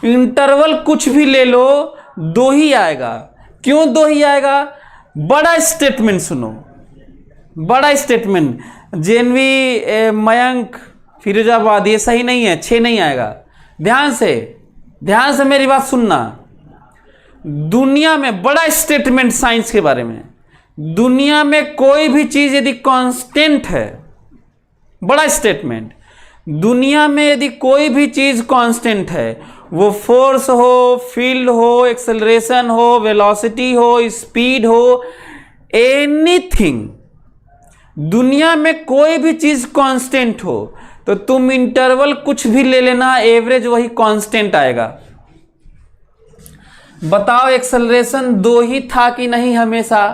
इंटरवल कुछ भी ले लो 2 ही आएगा। क्यों 2 ही आएगा? बड़ा स्टेटमेंट सुनो, बड़ा स्टेटमेंट। जेनवी, मयंक, फिरोजाबाद, ये सही नहीं है, 6 नहीं आएगा। ध्यान से मेरी बात सुनना। दुनिया में बड़ा स्टेटमेंट साइंस के बारे में, दुनिया में कोई भी चीज यदि कांस्टेंट है, बड़ा स्टेटमेंट, दुनिया में यदि कोई भी चीज कांस्टेंट है, वो फोर्स हो, फील्ड हो, एक्सेलरेशन हो, वेलोसिटी हो, स्पीड हो, एनीथिंग, दुनिया में कोई भी चीज कांस्टेंट हो तो तुम इंटरवल कुछ भी ले लेना, एवरेज वही कांस्टेंट आएगा। बताओ एक्सेलरेशन 2 ही था कि नहीं हमेशा?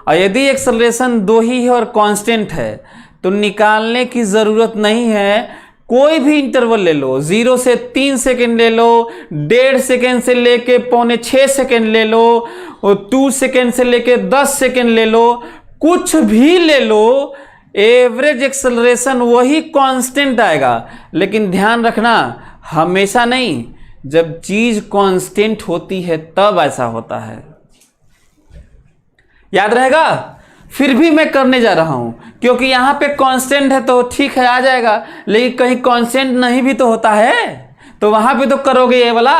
और यदि एक्सेलरेशन 2 ही है और कांस्टेंट है तो निकालने की जरूरत नहीं है। कोई भी इंटरवल ले लो, 0 से 3 सेकेंड ले लो, 1.5 सेकेंड से लेके 5.25 सेकेंड ले लो, और 2 सेकेंड से लेके 10 सेकेंड ले लो, कुछ भी ले लो, एवरेज एक्सेलरेशन वही कांस्टेंट आएगा। लेकिन ध्यान रखना, हमेशा नहीं, जब चीज कांस्टेंट होती है तब ऐसा होता है। याद रहेगा? फिर भी मैं करने जा रहा हूं क्योंकि यहां पे कांस्टेंट है तो ठीक है, आ जाएगा। लेकिन कहीं कांस्टेंट नहीं भी तो होता है, तो वहां पे तो करोगे ये वाला।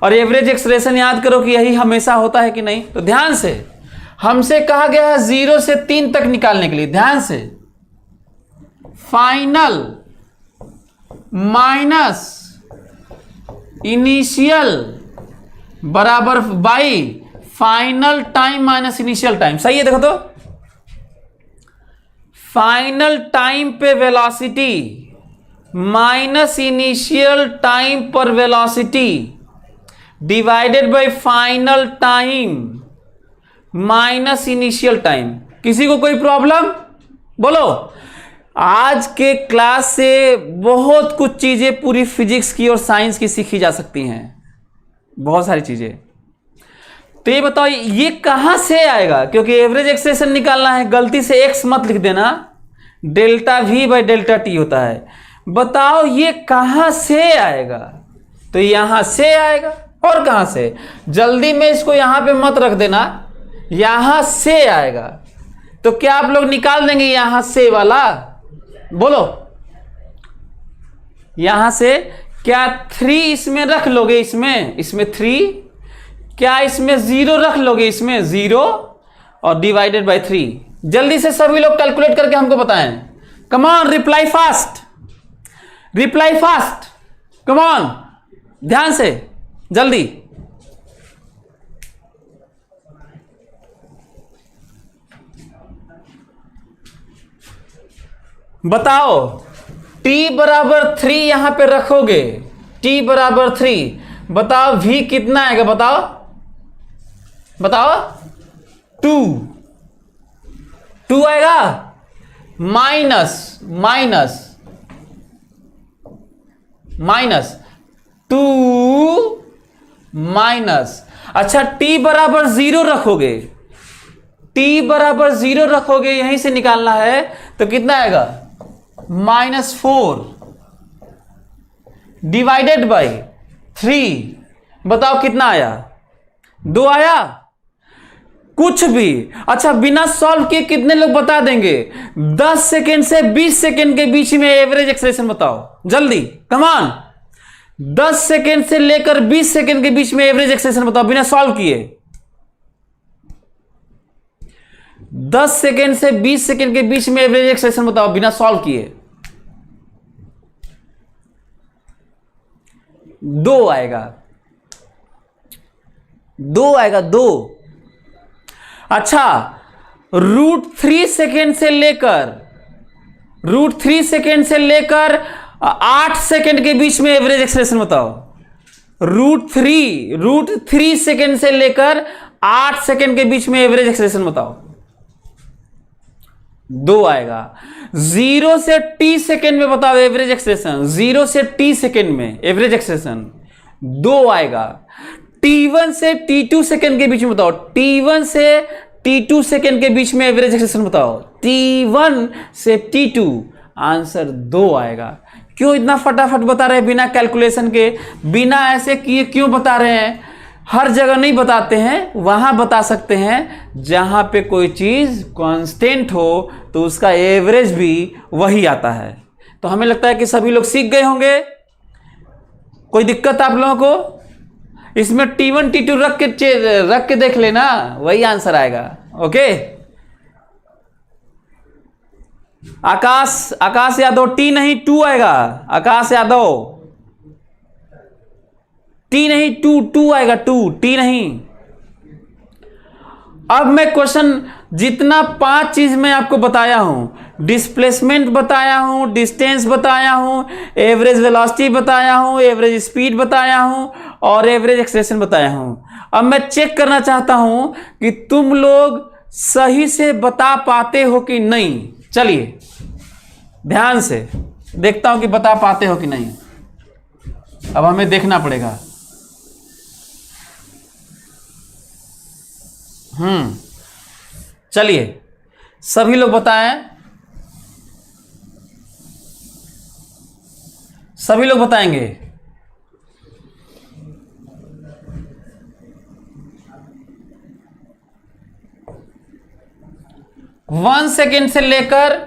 और एवरेज एक्सेलरेशन याद करो कि यही हमेशा होता है कि नहीं। तो ध्यान से, हमसे कहा गया है 0 से 3 तक निकालने के लिए। ध्यान से, फाइनल माइनस इनिशियल बराबर by final time minus initial time. सही है? देखो तो, फाइनल टाइम पे वेलोसिटी माइनस इनिशियल टाइम पर velocity divided by final time minus initial time. किसी को कोई प्रॉब्लम? बोलो। आज के क्लास से बहुत कुछ चीजें पूरी फिजिक्स की और साइंस की सीखी जा सकती हैं, बहुत सारी चीजें। तो ये बताओ ये कहां से आएगा? क्योंकि एवरेज एक्सेलरेशन निकालना है, गलती से एक्स मत लिख देना, delta we by delta T होता है। बताओ ये कहां से आएगा? तो यहां से आएगा। और कहां से? जल्दी में इसको यहां पे मत रख देना, यहां से आएगा। तो क्या आप लोग निकाल देंगे यहां से वाला? बोलो। यहां से क्या 3 इसमें रख लोगे? इसमें 3, क्या इसमें 0 रख लोगे? इसमें 0 और डिवाइडेड बाय 3। जल्दी से सभी लोग कैलकुलेट करके हमको बताएं। Come on, reply fast, reply fast, come on, ध्यान से, जल्दी। बताओ t बराबर 3 यहां पे रखोगे, t बराबर 3, बताओ v कितना आएगा? बताओ बताओ। 2 आएगा। माइनस 2 माइनस, अच्छा t बराबर 0 रखोगे, t बराबर 0 रखोगे, यहीं से निकालना है तो कितना आएगा? -4 डिवाइडेड बाई 3। बताओ कितना आया? 2 आया? कुछ भी। अच्छा, बिना सॉल्व किए कितने लोग बता देंगे? 10 सेकेंड से 20 सेकेंड के बीच में एवरेज एक्सेलरेशन बताओ, जल्दी, कम ऑन। 10 सेकेंड से लेकर 20 सेकेंड के बीच में एवरेज एक्सेलरेशन बताओ बिना सॉल्व किए। 10 सेकेंड से 20 सेकेंड के बीच में एवरेज एक्सेलरेशन बताओ बिना सॉल्व किए। 2 आएगा, 2 आएगा, 2। अच्छा, √3 सेकेंड से लेकर 8 सेकेंड के बीच में एवरेज एक्सेलरेशन बताओ। √3 सेकेंड से लेकर 8 सेकेंड के बीच में एवरेज एक्सेलरेशन बताओ। 2 आएगा। 0 से t सेकेंड में बताओ एवरेज एक्सेलरेशन। 0 से t सेकेंड में एवरेज एक्सेलरेशन 2 आएगा। t1 से t2 सेकेंड के बीच में बताओ। t1 से t2 सेकेंड के बीच में एवरेज एक्सेलरेशन बताओ। t1 से t2 आंसर 2 आएगा। क्यों इतना फटाफट बता रहे हैं बिना कैलकुलेशन के, बिना ऐसे किए क्यों बता रहे हैं? हर जगह नहीं बताते हैं, वहां बता सकते हैं जहां पे कोई चीज कांस्टेंट हो तो उसका एवरेज भी वही आता है। तो हमें लगता है कि सभी लोग सीख गए होंगे। कोई दिक्कत आप लोगों को? इसमें t1 t2 रख के देख लेना, वही आंसर आएगा। ओके। आकाश यादव, टी नहीं 2 आएगा। आकाश यादव, टी नहीं 2 आएगा। 2 टी नहीं। अब मैं क्वेश्चन जितना 5 चीज मैं आपको बताया हूं, डिस्प्लेसमेंट बताया हूं, डिस्टेंस बताया हूं, एवरेज वेलोसिटी बताया हूं, एवरेज स्पीड बताया हूं और एवरेज एक्सेलरेशन बताया हूं। अब मैं चेक करना चाहता हूं कि तुम लोग सही से बता पाते हो कि नहीं। चलिए ध्यान से देखता हूं कि बता पाते हो कि नहीं। अब हमें देखना पड़ेगा। चलिए सभी लोग बताएं। सभी लोग बताएंगे। वन सेकेंड से लेकर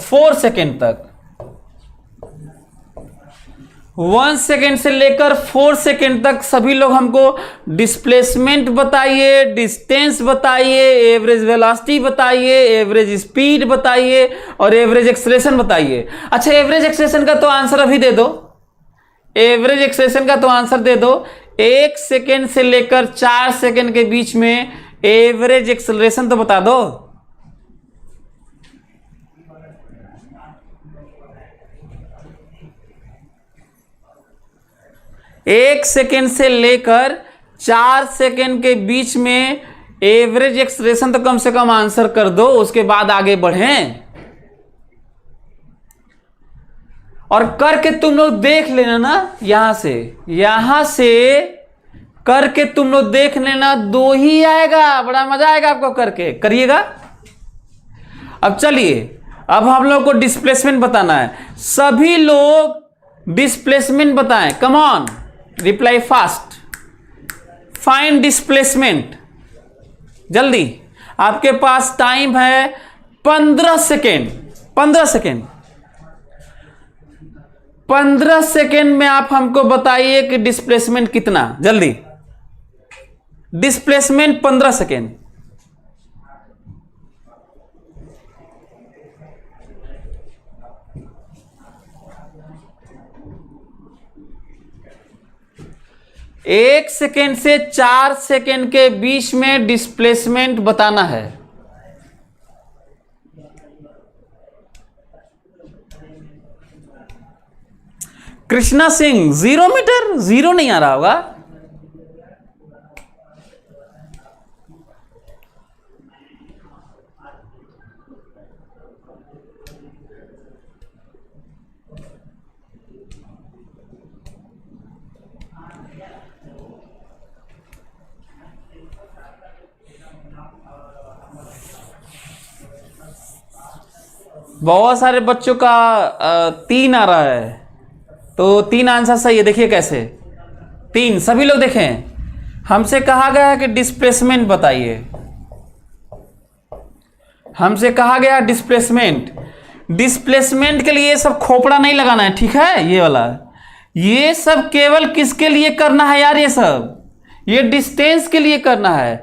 4 सेकेंड तक, 1 सेकेंड से लेकर 4 सेकेंड तक सभी लोग हमको डिस्प्लेसमेंट बताइए, डिस्टेंस बताइए, एवरेज वेलोसिटी बताइए, एवरेज स्पीड बताइए और एवरेज एक्सेलरेशन बताइए। अच्छा, एवरेज एक्सेलरेशन का तो आंसर अभी दे दो। एवरेज एक्सेलरेशन का तो आंसर दे दो। 1 सेकेंड से लेकर 4 सेकेंड के बीच में एवरेज एक्सेलरेशन तो बता दो। एक सेकेंड से लेकर 4 सेकेंड के बीच में एवरेज एक्सेलरेशन तो कम से कम आंसर कर दो, उसके बाद आगे बढ़ें। और करके तुम लोग देख लेना ना, यहां से करके तुम लोग देख लेना, 2 ही आएगा। बड़ा मजा आएगा आपको करके, करिएगा। अब चलिए, अब हम लोग को डिस्प्लेसमेंट बताना है। सभी लोग डिस्प्लेसमेंट बताएं। Come on, reply fast. Find displacement, जल्दी। आपके पास टाइम है 15 सेकेंड। 15 सेकेंड 15 सेकेंड में आप हमको बताइए कि डिस्प्लेसमेंट कितना। जल्दी, डिस्प्लेसमेंट 15 सेकेंड। एक सेकेंड से 4 सेकेंड के बीच में डिस्प्लेसमेंट बताना है। कृष्णा सिंह, 0 मीटर। 0 नहीं आ रहा होगा। बहुत सारे बच्चों का 3 आ रहा है, तो 3 आंसर सही है। देखिए कैसे 3, सभी लोग देखें। हमसे कहा गया है कि डिस्प्लेसमेंट बताइए। हमसे कहा गया डिस्प्लेसमेंट। डिस्प्लेसमेंट के लिए ये सब खोपड़ा नहीं लगाना है, ठीक है? ये वाला, ये सब केवल किसके लिए करना है यार? ये डिस्टेंस के लिए करना है।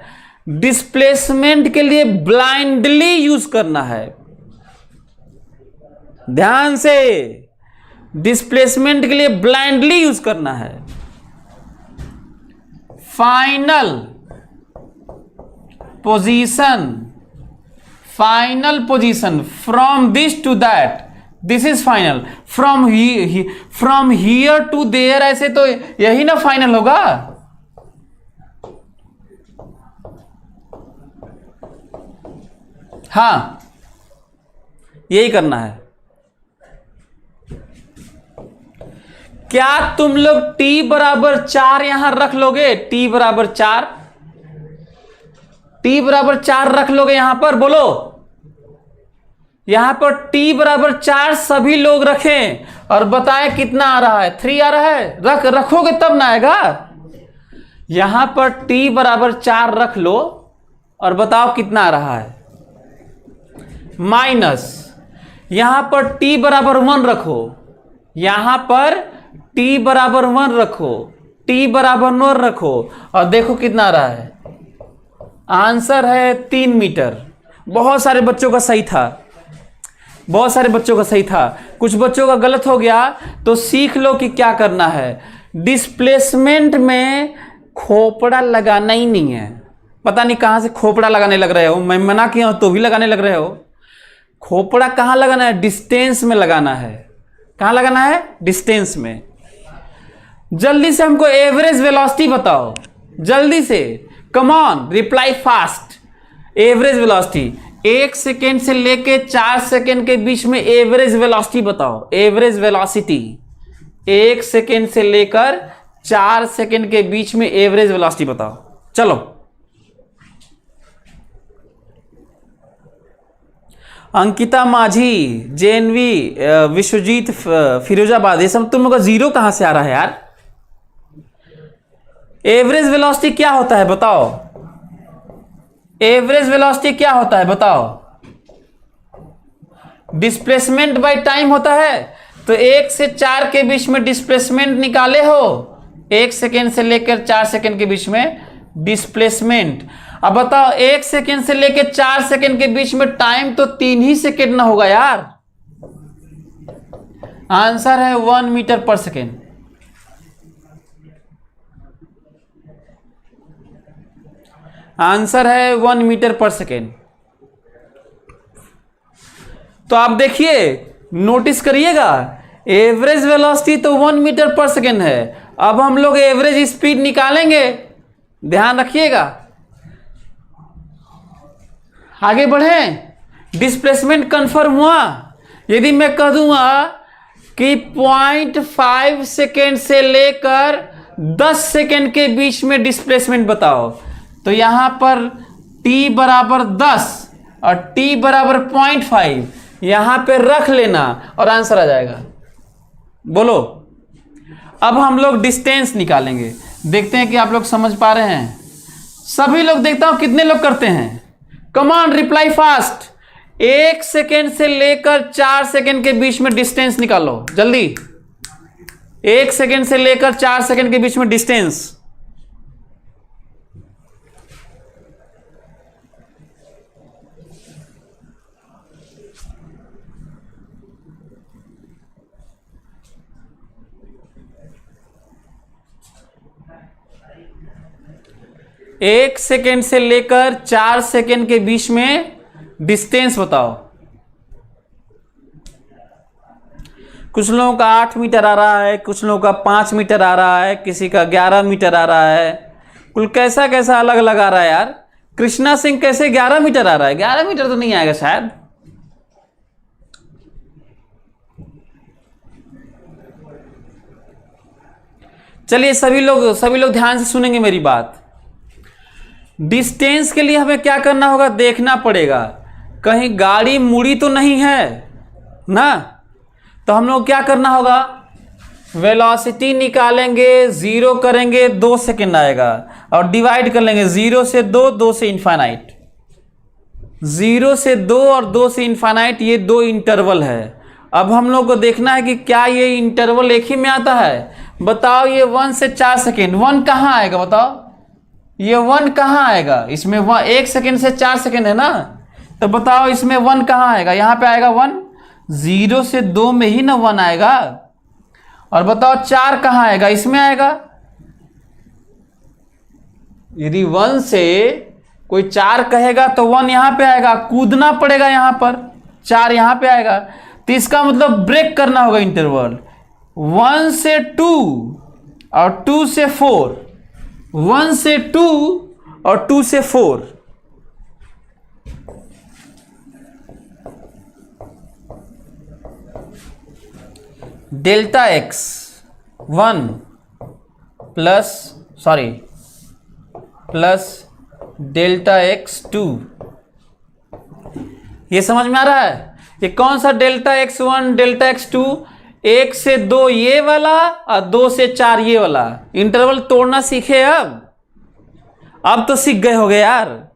डिस्प्लेसमेंट के लिए ब्लाइंडली यूज करना है। ध्यान से, डिस्प्लेसमेंट के लिए ब्लाइंडली यूज करना है। Final position from this to that, this is final, from here to there, ऐसे तो यही ना फाइनल होगा। हाँ, यही करना है। क्या तुम लोग t बराबर 4 यहां रख लोगे? t बराबर 4, t बराबर 4 रख लोगे यहां पर? बोलो, यहां पर t बराबर 4 सभी लोग रखें और बताएं कितना आ रहा है। 3 आ रहा है। रखोगे तब ना आएगा। यहां पर t बराबर 4 रख लो और बताओ कितना आ रहा है। माइनस, यहां पर t बराबर 1 रखो, यहां पर t बराबर 1 रखो, t बराबर 9 रखो और देखो कितना आ रहा है। आंसर है 3 मीटर। बहुत सारे बच्चों का सही था, बहुत सारे बच्चों का सही था। कुछ बच्चों का गलत हो गया तो सीख लो कि क्या करना है। डिस्प्लेसमेंट में खोपड़ा लगाना ही नहीं है। पता नहीं कहां से खोपड़ा लगाने लग रहे हो, मैं मना किया हूं तो भी लगाने लग रहे हो। खोपड़ा कहां लगाना है? डिस्टेंस में लगाना है। कहां लगाना है? डिस्टेंस में। जल्दी से हमको एवरेज वेलोसिटी बताओ, जल्दी से, come on, reply fast. Average velocity 1 second से लेके 4 सेकेंड के बीच में एवरेज वेलोसिटी बताओ। एवरेज वेलोसिटी 1 सेकेंड से लेकर 4 सेकेंड के बीच में एवरेज वेलोसिटी बताओ। चलो, अंकिता माझी, जेएनवी, विश्वजीत, फिरोजाबाद, ये सब तुम लोग का जीरो कहां से आ रहा है यार? एवरेज वेलोसिटी क्या होता है बताओ? एवरेज वेलोसिटी क्या होता है बताओ? डिस्प्लेसमेंट बाय टाइम होता है। तो 1 से 4 के बीच में डिस्प्लेसमेंट निकाले हो, 1 सेकेंड से लेकर 4 सेकेंड के बीच में डिस्प्लेसमेंट। अब बताओ 1 सेकेंड से लेकर 4 सेकेंड के बीच में टाइम तो 3 ही सेकेंड ना होगा यार। आंसर है 1 मीटर पर सेकेंड। आंसर है 1 मीटर पर सेकेंड। तो आप देखिए, नोटिस करिएगा, एवरेज वेलोसिटी तो 1 मीटर पर सेकेंड है। अब हम लोग एवरेज स्पीड निकालेंगे, ध्यान रखिएगा। आगे बढ़ें। डिस्प्लेसमेंट कंफर्म हुआ। यदि मैं कह दूंगा कि 0.5 सेकेंड से लेकर 10 सेकेंड के बीच में डिस्प्लेसमेंट बताओ, तो यहां पर t बराबर 10 और t बराबर 0.5 यहां पे रख लेना और आंसर आ जाएगा। बोलो, अब हम लोग डिस्टेंस निकालेंगे। देखते हैं कि आप लोग समझ पा रहे हैं। सभी लोग देखता हूं कितने लोग करते हैं। Come on, reply fast. 1 second से लेकर 4 सेकेंड के बीच में डिस्टेंस निकालो जल्दी। 1 सेकेंड से लेकर 4 सेकेंड के बीच में डिस्टेंस। एक सेकेंड से लेकर 4 सेकेंड के बीच में डिस्टेंस बताओ। कुछ लोगों का 8 मीटर आ रहा है, कुछ लोगों का 5 मीटर आ रहा है, किसी का 11 मीटर आ रहा है। कुल कैसा कैसा अलग अलग आ रहा है यार। कृष्णा सिंह कैसे 11 मीटर आ रहा है? 11 मीटर तो नहीं आएगा शायद। चलिए सभी लोग ध्यान से सुनेंगे मेरी बात। डिस्टेंस के लिए हमें क्या करना होगा, देखना पड़ेगा कहीं गाड़ी मुड़ी तो नहीं है ना। तो हम लोग क्या करना होगा, वेलोसिटी निकालेंगे, 0 करेंगे, 2 सेकेंड आएगा और डिवाइड कर लेंगे 0 से 2, 2 से इनफाइनाइट। 0 से 2 और 2 से इनफाइनाइट, ये 2 इंटरवल है। अब हम लोग को देखना है कि क्या ये इंटरवल एक ही में आता है। बताओ, ये 1 से 4 सेकेंड, 1 कहाँ आएगा बताओ? ये 1 कहाँ आएगा? इसमें 1 सेकेंड से 4 सेकेंड है ना, तो बताओ इसमें 1 कहाँ आएगा? यहाँ पे आएगा 1। 0 से 2 में ही ना 1 आएगा। और बताओ 4 कहाँ आएगा? इसमें आएगा। यदि 1 से कोई 4 कहेगा तो 1 यहां पे आएगा, कूदना पड़ेगा यहां पर, 4 यहां पे आएगा। तो इसका मतलब ब्रेक करना होगा इंटरवल। 1 से 2 और 2 से 4, 1 से 2 और 2 से 4। Delta x 1 plus delta X 2, ये समझ में आ रहा है? ये कौन सा डेल्टा एक्स 1 डेल्टा एक्स 2? 1 से 2 ये वाला और 2 से 4 ये वाला। इंटरवल तोड़ना सीखे अब तो सीख गए होगे यार।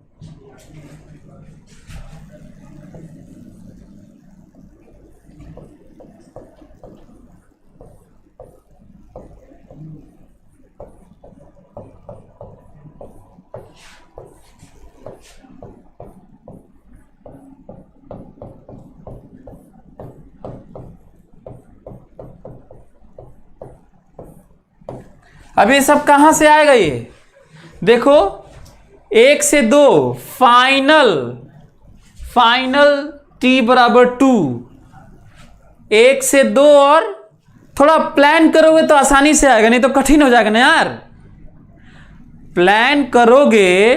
अब ये सब कहां से आएगा? ये देखो 1 से 2 फाइनल t बराबर 2। 1 से 2 और थोड़ा प्लान करोगे तो आसानी से आएगा, नहीं तो कठिन हो जाएगा ना यार। प्लान करोगे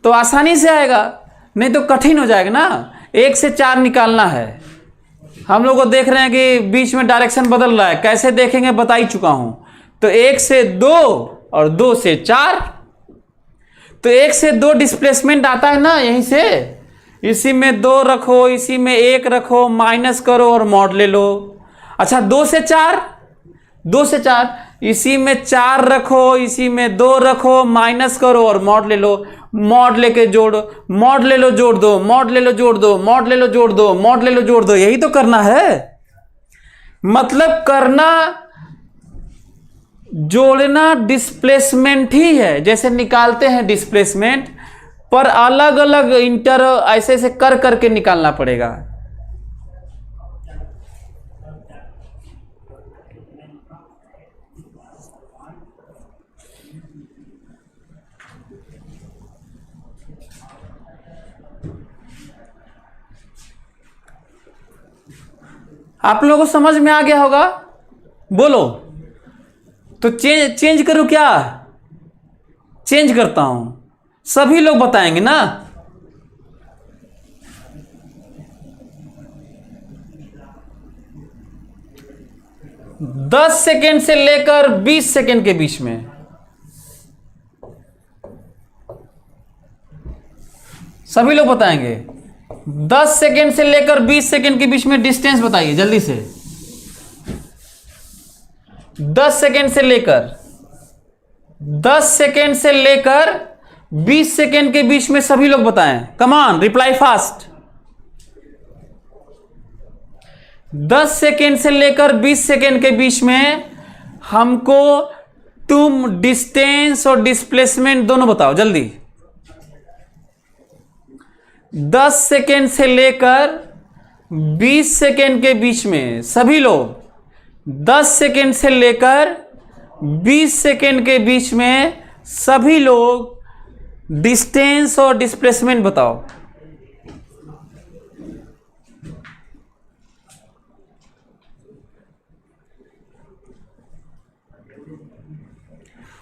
तो आसानी से आएगा, नहीं तो कठिन हो जाएगा ना। 1 से 4 निकालना है। हम लोग को देख रहे हैं कि बीच में डायरेक्शन बदल रहा है, कैसे देखेंगे बता ही चुका हूं। तो 1 से 2 और 2 से 4, तो 1 से 2 डिस्प्लेसमेंट आता है ना यहीं से। इसी में 2 रखो, इसी में 1 रखो, माइनस करो और मॉड ले लो। अच्छा 2 से 4, इसी में 4 रखो, इसी में 2 रखो, माइनस करो और मॉड ले लो। मॉड लेके जोड़ो, मॉड ले लो जोड़ दो, मॉड ले लो जोड़ दो, मॉड ले लो जोड़ दो, मॉड ले लो जोड़ दो। यही तो करना है, मतलब करना जोड़ना डिस्प्लेसमेंट ही है। जैसे निकालते हैं डिस्प्लेसमेंट, पर अलग अलग ऐसे ऐसे कर करके निकालना पड़ेगा। आप लोगों को समझ में आ गया होगा? बोलो तो चेंज करूं क्या? चेंज करता हूं, सभी लोग बताएंगे ना। दस सेकेंड से लेकर 20 सेकेंड के बीच में, सभी लोग बताएंगे। 10 सेकेंड से लेकर 20 सेकेंड के बीच में डिस्टेंस बताइए जल्दी से। 10 सेकेंड से लेकर 20 सेकेंड के बीच में सभी लोग बताएं। Come on, reply fast. 10 second से लेकर 20 सेकेंड के बीच में हमको तुम डिस्टेंस और डिस्प्लेसमेंट दोनों बताओ जल्दी। 10 सेकेंड से लेकर 20 सेकेंड के बीच में सभी लोग, 10 सेकेंड से लेकर 20 सेकेंड के बीच में सभी लोग डिस्टेंस और डिस्प्लेसमेंट बताओ।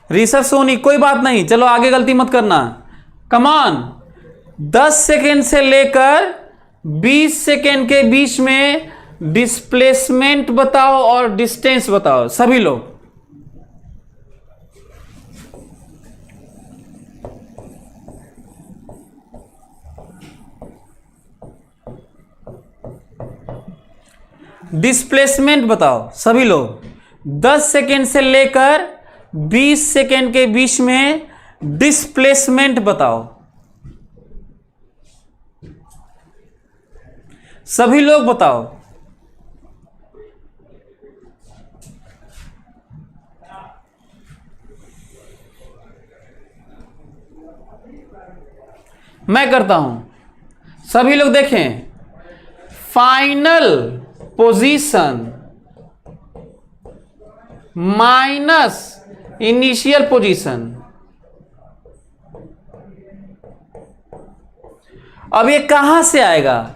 ऋषभ सोनी, कोई बात नहीं, चलो आगे गलती मत करना। कम ऑन, 10 सेकेंड से लेकर 20 सेकेंड के बीच में डिस्प्लेसमेंट बताओ और डिस्टेंस बताओ सभी लोग। डिस्प्लेसमेंट बताओ सभी लोग। 10 सेकेंड से लेकर 20 सेकेंड के बीच में डिस्प्लेसमेंट बताओ सभी लोग, बताओ। मैं करता हूं, सभी लोग देखें। Final position minus initial position, अब ये कहाँ से आएगा?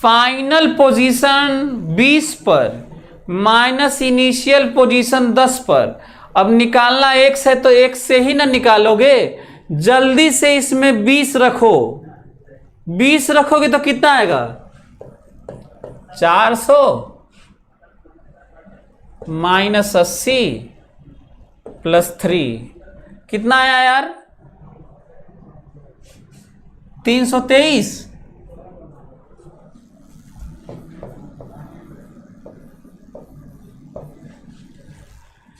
फाइनल पोजीशन 20 पर माइनस इनिशियल पोजीशन 10 पर। अब निकालना x है तो x से ही ना निकालोगे, जल्दी से इसमें 20 रखो। 20 रखोगे तो कितना आएगा? 400 माइनस 80 प्लस 3 कितना आया यार? 323।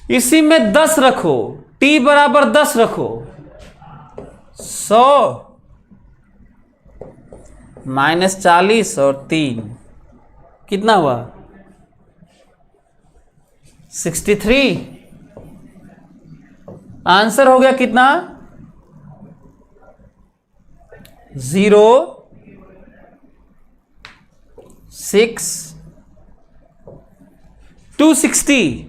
इसी में 10 रखो, t बराबर 10 रखो। 100 माइनस 40 और 3 कितना हुआ? 63। आंसर हो गया कितना? 0 6 260।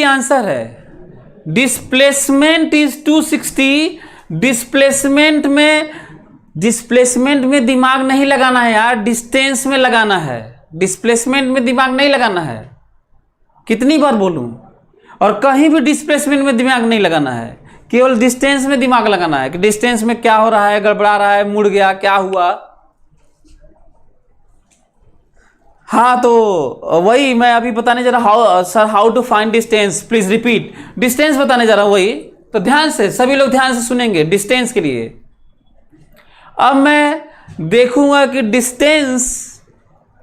आंसर है। Displacement is 260। डिस्प्लेसमेंट में दिमाग नहीं लगाना है यार, डिस्टेंस में लगाना है। डिस्प्लेसमेंट में दिमाग नहीं लगाना है। कितनी बार बोलूं? और कहीं भी डिस्प्लेसमेंट में दिमाग नहीं लगाना है, केवल डिस्टेंस में दिमाग लगाना है कि डिस्टेंस में क्या हो रहा है, गड़बड़ा रहा है, मुड़ गया, क्या हुआ। हाँ, तो वही मैं अभी बताने जा रहा। Sir how to find distance, please repeat. Distance बताने जा रहा हूं वही, तो ध्यान से सभी लोग ध्यान से सुनेंगे डिस्टेंस के लिए। अब मैं देखूंगा कि डिस्टेंस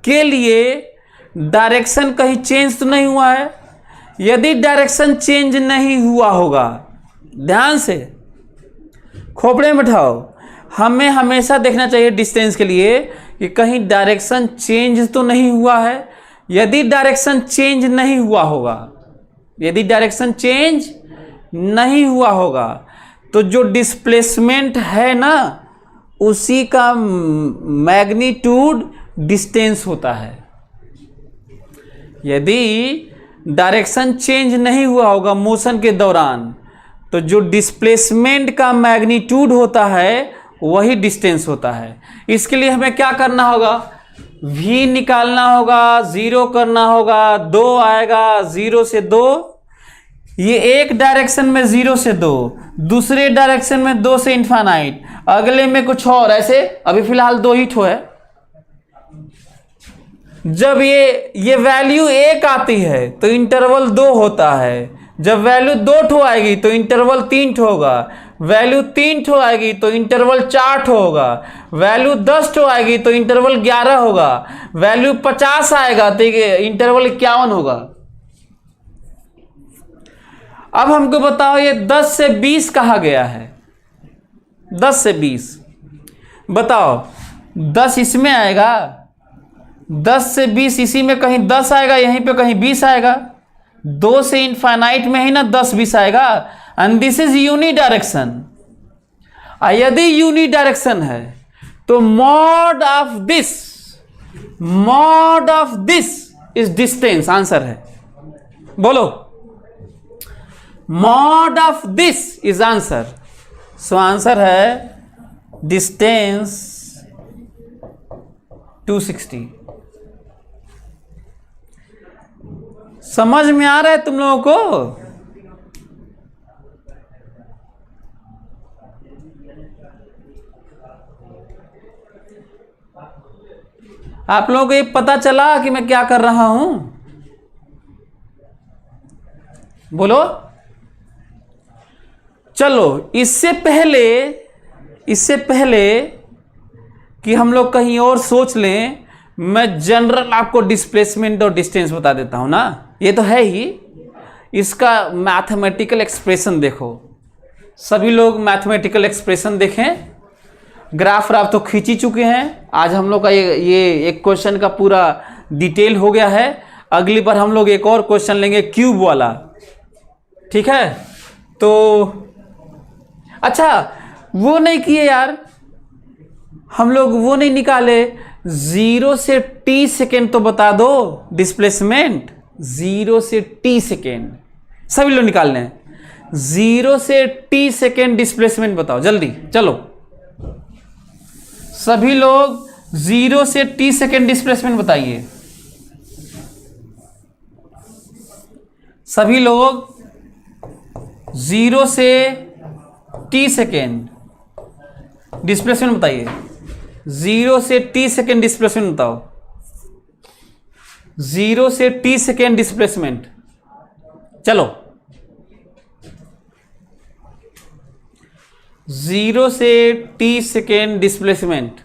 के लिए डायरेक्शन कहीं चेंज तो नहीं हुआ है। यदि डायरेक्शन चेंज नहीं हुआ होगा, ध्यान से खोपड़े में बैठाओ, हमें हमेशा देखना चाहिए डिस्टेंस के लिए कि कहीं डायरेक्शन चेंज तो नहीं हुआ है। यदि डायरेक्शन चेंज नहीं हुआ होगा, यदि डायरेक्शन चेंज नहीं हुआ होगा तो जो डिस्प्लेसमेंट है ना, उसी का मैग्नीट्यूड डिस्टेंस होता है। यदि डायरेक्शन चेंज नहीं हुआ होगा मोशन के दौरान, तो जो डिस्प्लेसमेंट का मैग्नीट्यूड होता है वही डिस्टेंस होता है। इसके लिए हमें क्या करना होगा? v निकालना होगा, 0 करना होगा, 2 आएगा, 0 से 2, ये एक डायरेक्शन में 0 से 2, दूसरे डायरेक्शन में 2 से इनफाइनाइट, अगले में कुछ और, ऐसे अभी फिलहाल 2 ही ठो है। जब ये वैल्यू 1 आती है तो इंटरवल 2 होता है। जब वैल्यू 2 ठो आएगी तो इंटरवल 3 ठो होगा। वैल्यू 3 ठो आएगी तो इंटरवल 4 ठो होगा। वैल्यू 10 ठो आएगी तो इंटरवल 11 होगा। वैल्यू 50 आएगा तो इंटरवल 51 होगा। अब हमको बताओ ये 10 से 20 कहा गया है। 10 से 20 बताओ, 10 इसमें आएगा, 10 से 20 इसी में कहीं 10 आएगा, यहीं पे कहीं 20 आएगा। 2 से इनफाइनाइट में ही ना 10 20 आएगा। And this is unidirection. यदि यूनि डायरेक्शन है तो mod of this is distance. Answer है, बोलो, mod of this is answer. So answer है डिस्टेंस 260। समझ में आ रहा है तुम लोगों को? आप लोगों को ये पता चला कि मैं क्या कर रहा हूं? बोलो। चलो, इससे पहले कि हम लोग कहीं और सोच लें, मैं जनरल आपको डिस्प्लेसमेंट और डिस्टेंस बता देता हूं ना। ये तो है ही, इसका मैथमेटिकल एक्सप्रेशन देखो। सभी लोग मैथमेटिकल एक्सप्रेशन देखें। ग्राफ राफ तो खींच ही चुके हैं। आज हम लोग का ये एक क्वेश्चन का पूरा डिटेल हो गया है। अगली बार हम लोग एक और क्वेश्चन लेंगे क्यूब वाला, ठीक है? तो अच्छा, वो नहीं किए यार हम लोग, वो नहीं निकाले 0 से t सेकेंड तो बता दो डिस्प्लेसमेंट। 0 से t सेकेंड सभी लोग निकालने हैं। 0 से t सेकेंड डिस्प्लेसमेंट बताओ जल्दी, चलो सभी लोग 0 से t सेकेंड डिस्प्लेसमेंट बताइए। सभी लोग 0 से t सेकेंड डिस्प्लेसमेंट बताइए। 0 से t सेकेंड डिस्प्लेसमेंट बताओ। 0 से t सेकेंड डिस्प्लेसमेंट, चलो 0 से t सेकेंड डिस्प्लेसमेंट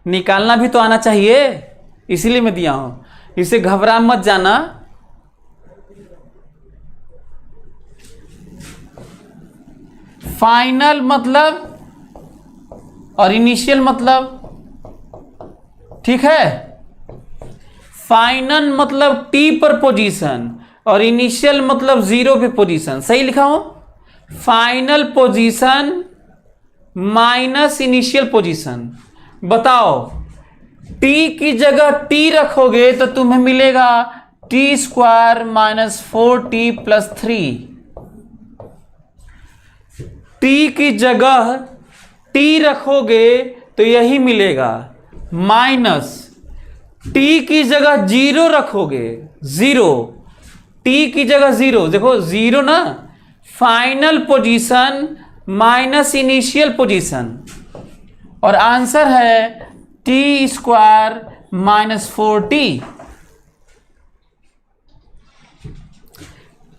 निकालना भी तो आना चाहिए, इसीलिए मैं दिया हूं, इसे घबरा मत जाना। फाइनल मतलब और इनिशियल मतलब, ठीक है। फाइनल मतलब t पर पोजीशन और इनिशियल मतलब 0 पे पोजीशन, सही लिखा हूं। Final position minus initial position. बताओ t की जगह t रखोगे तो तुम्हें मिलेगा t² minus 4t plus 3। t की जगह t रखोगे तो यही मिलेगा, माइनस t की जगह 0 रखोगे, 0 t की जगह 0, देखो 0 ना, final position minus initial position, और आंसर है t² minus 4t।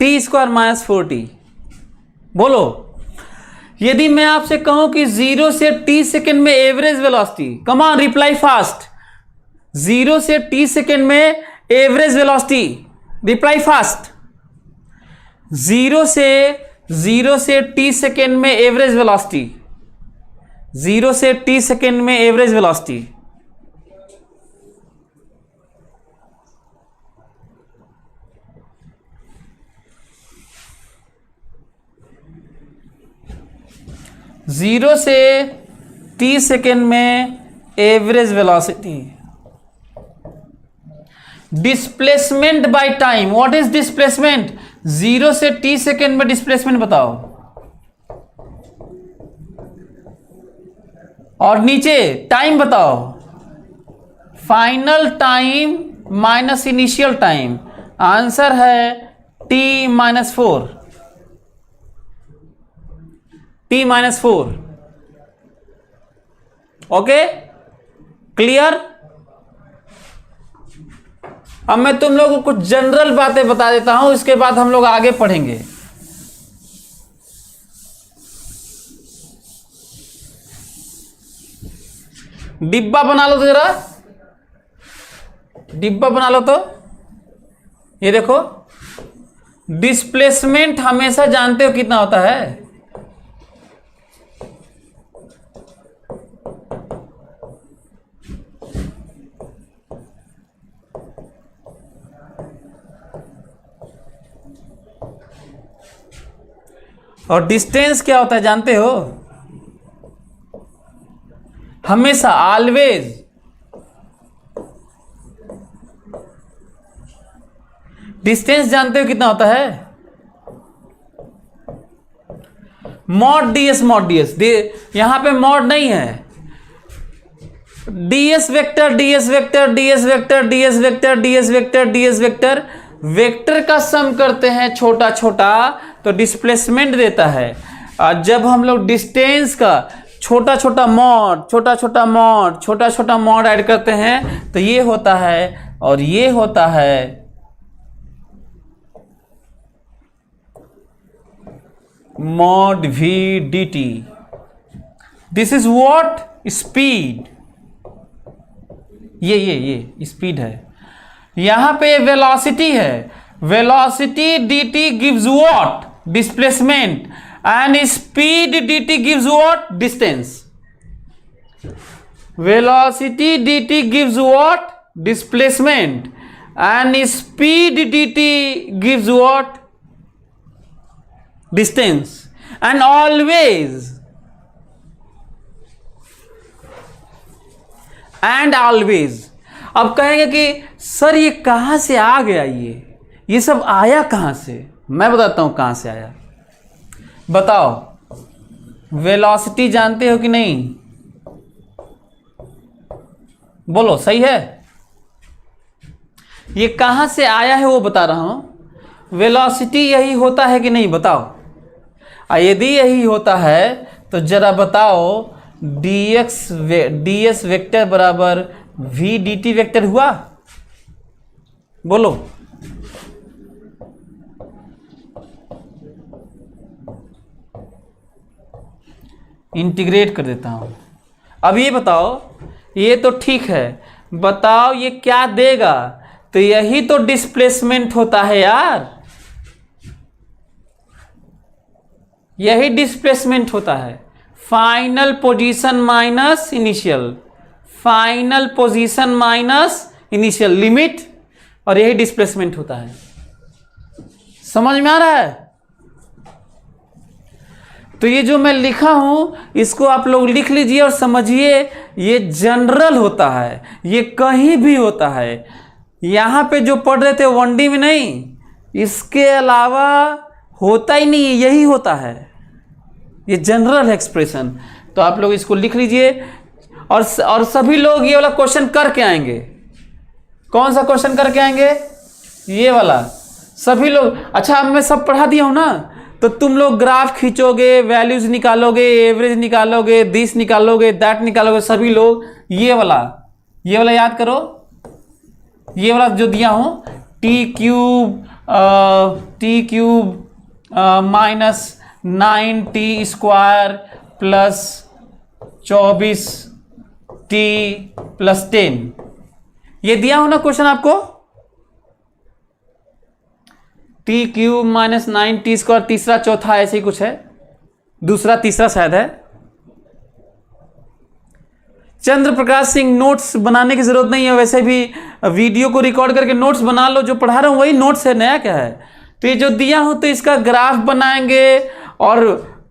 t² minus 4t। बोलो, यदि मैं आपसे कहूं कि 0 से t सेकेंड में average velocity, come on reply fast. 0 से t सेकेंड में एवरेज वेलोसिटी, रिप्लाई फास्ट। 0 से t सेकेंड में एवरेज वेलोसिटी, 0 से t सेकेंड में एवरेज वेलोसिटी। जीरो से 30 सेकेंड में average velocity. Displacement by time, what is displacement? 0 से t सेकेंड में डिस्प्लेसमेंट बताओ। और नीचे टाइम बताओ। Final time minus initial time, answer है t minus 4। t minus 4। Okay, clear? अब मैं तुम लोगों को कुछ जनरल बातें बता देता हूं, इसके बाद हम लोग आगे पढ़ेंगे। डिब्बा बना लो तो जरा, डिब्बा बना लो तो। ये देखो, डिस्प्लेसमेंट हमेशा जानते हो कितना होता है? और डिस्टेंस क्या होता है जानते हो? हमेशा, ऑलवेज। डिस्टेंस जानते हो कितना होता है? Mod ds, mod ds। यहां पे मॉड नहीं है। ds vector, ds vector, ds vector, ds vector, ds vector, ds vector, vector का सम करते हैं छोटा छोटा तो डिस्प्लेसमेंट देता है। और जब हम लोग डिस्टेंस का छोटा छोटा मॉड, छोटा छोटा मॉड, छोटा छोटा मॉड ऐड करते हैं तो ये होता है, और ये होता है mod v dt। This is what? Speed. ये स्पीड है। यहां पे वेलोसिटी है। Velocity dt gives what? Displacement. And speed dt gives what? Distance. Velocity dt gives what? Displacement. And speed dt gives what? Distance. And always and always. अब कहेंगे कि सर ये कहाँ से आ गया, ये सब आया कहाँ से? मैं बताता हूँ कहाँ से आया। बताओ, वेलोसिटी जानते हो कि नहीं? बोलो, सही है? ये कहाँ से आया है वो बता रहा हूँ। वेलोसिटी यही होता है कि नहीं, बताओ। यदि यही होता है तो जरा बताओ, ds वेक्टर बराबर v dt वेक्टर हुआ? बोलो। इंटीग्रेट कर देता हूं। अब ये बताओ, ये तो ठीक है, बताओ ये क्या देगा? तो यही तो डिस्प्लेसमेंट होता है यार, यही डिस्प्लेसमेंट होता है। Final position minus initial, final position minus initial limit, और यही डिस्प्लेसमेंट होता है। समझ में आ रहा है? तो ये जो मैं लिखा हूं इसको आप लोग लिख लीजिए और समझिए, ये जनरल होता है, ये कहीं भी होता है। यहां पे जो पढ़ रहे थे 1D में नहीं, इसके अलावा होता ही नहीं है, यही होता है, ये जनरल एक्सप्रेशन। तो आप लोग इसको लिख लीजिए और सभी लोग ये वाला क्वेश्चन करके आएंगे। कौन सा क्वेश्चन करके आएंगे? ये वाला सभी लोग। अच्छा, अब मैं सब पढ़ा दिया हूं ना, तो तुम लोग ग्राफ खींचोगे, वैल्यूज निकालोगे, एवरेज निकालोगे, दिस निकालोगे, दैट निकालोगे, सभी लोग ये वाला याद करो। ये वाला जो दिया हूं, T cube minus 9t square plus 24t plus 10, ये दिया हूं ना क्वेश्चन आपको। T cube minus 9t square, तीसरा चौथा ऐसे ही कुछ है, दूसरा तीसरा शायद है। चंद्र प्रकाश सिंह, नोट्स बनाने की जरूरत नहीं है, वैसे भी वीडियो को रिकॉर्ड करके नोट्स बना लो, जो पढ़ा रहा हूं वही नोट्स है, नया क्या है। तो ये जो दिया हूं तो इसका ग्राफ बनाएंगे और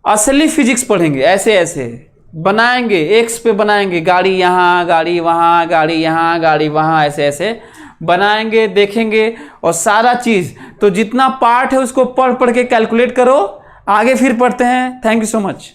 असली फिजिक्स पढ़ेंगे, ऐसे ऐसे बनाएंगे, एक्स पे बनाएंगे, गाड़ी यहाँ, गाड़ी वहाँ, गाड़ी यहाँ, गाड़ी वहाँ, ऐसे ऐसे बनाएंगे, देखेंगे और सारा चीज। तो जितना पार्ट है उसको पढ़ के कैलकुलेट करो, आगे फिर पढ़ते हैं। Thank you so much.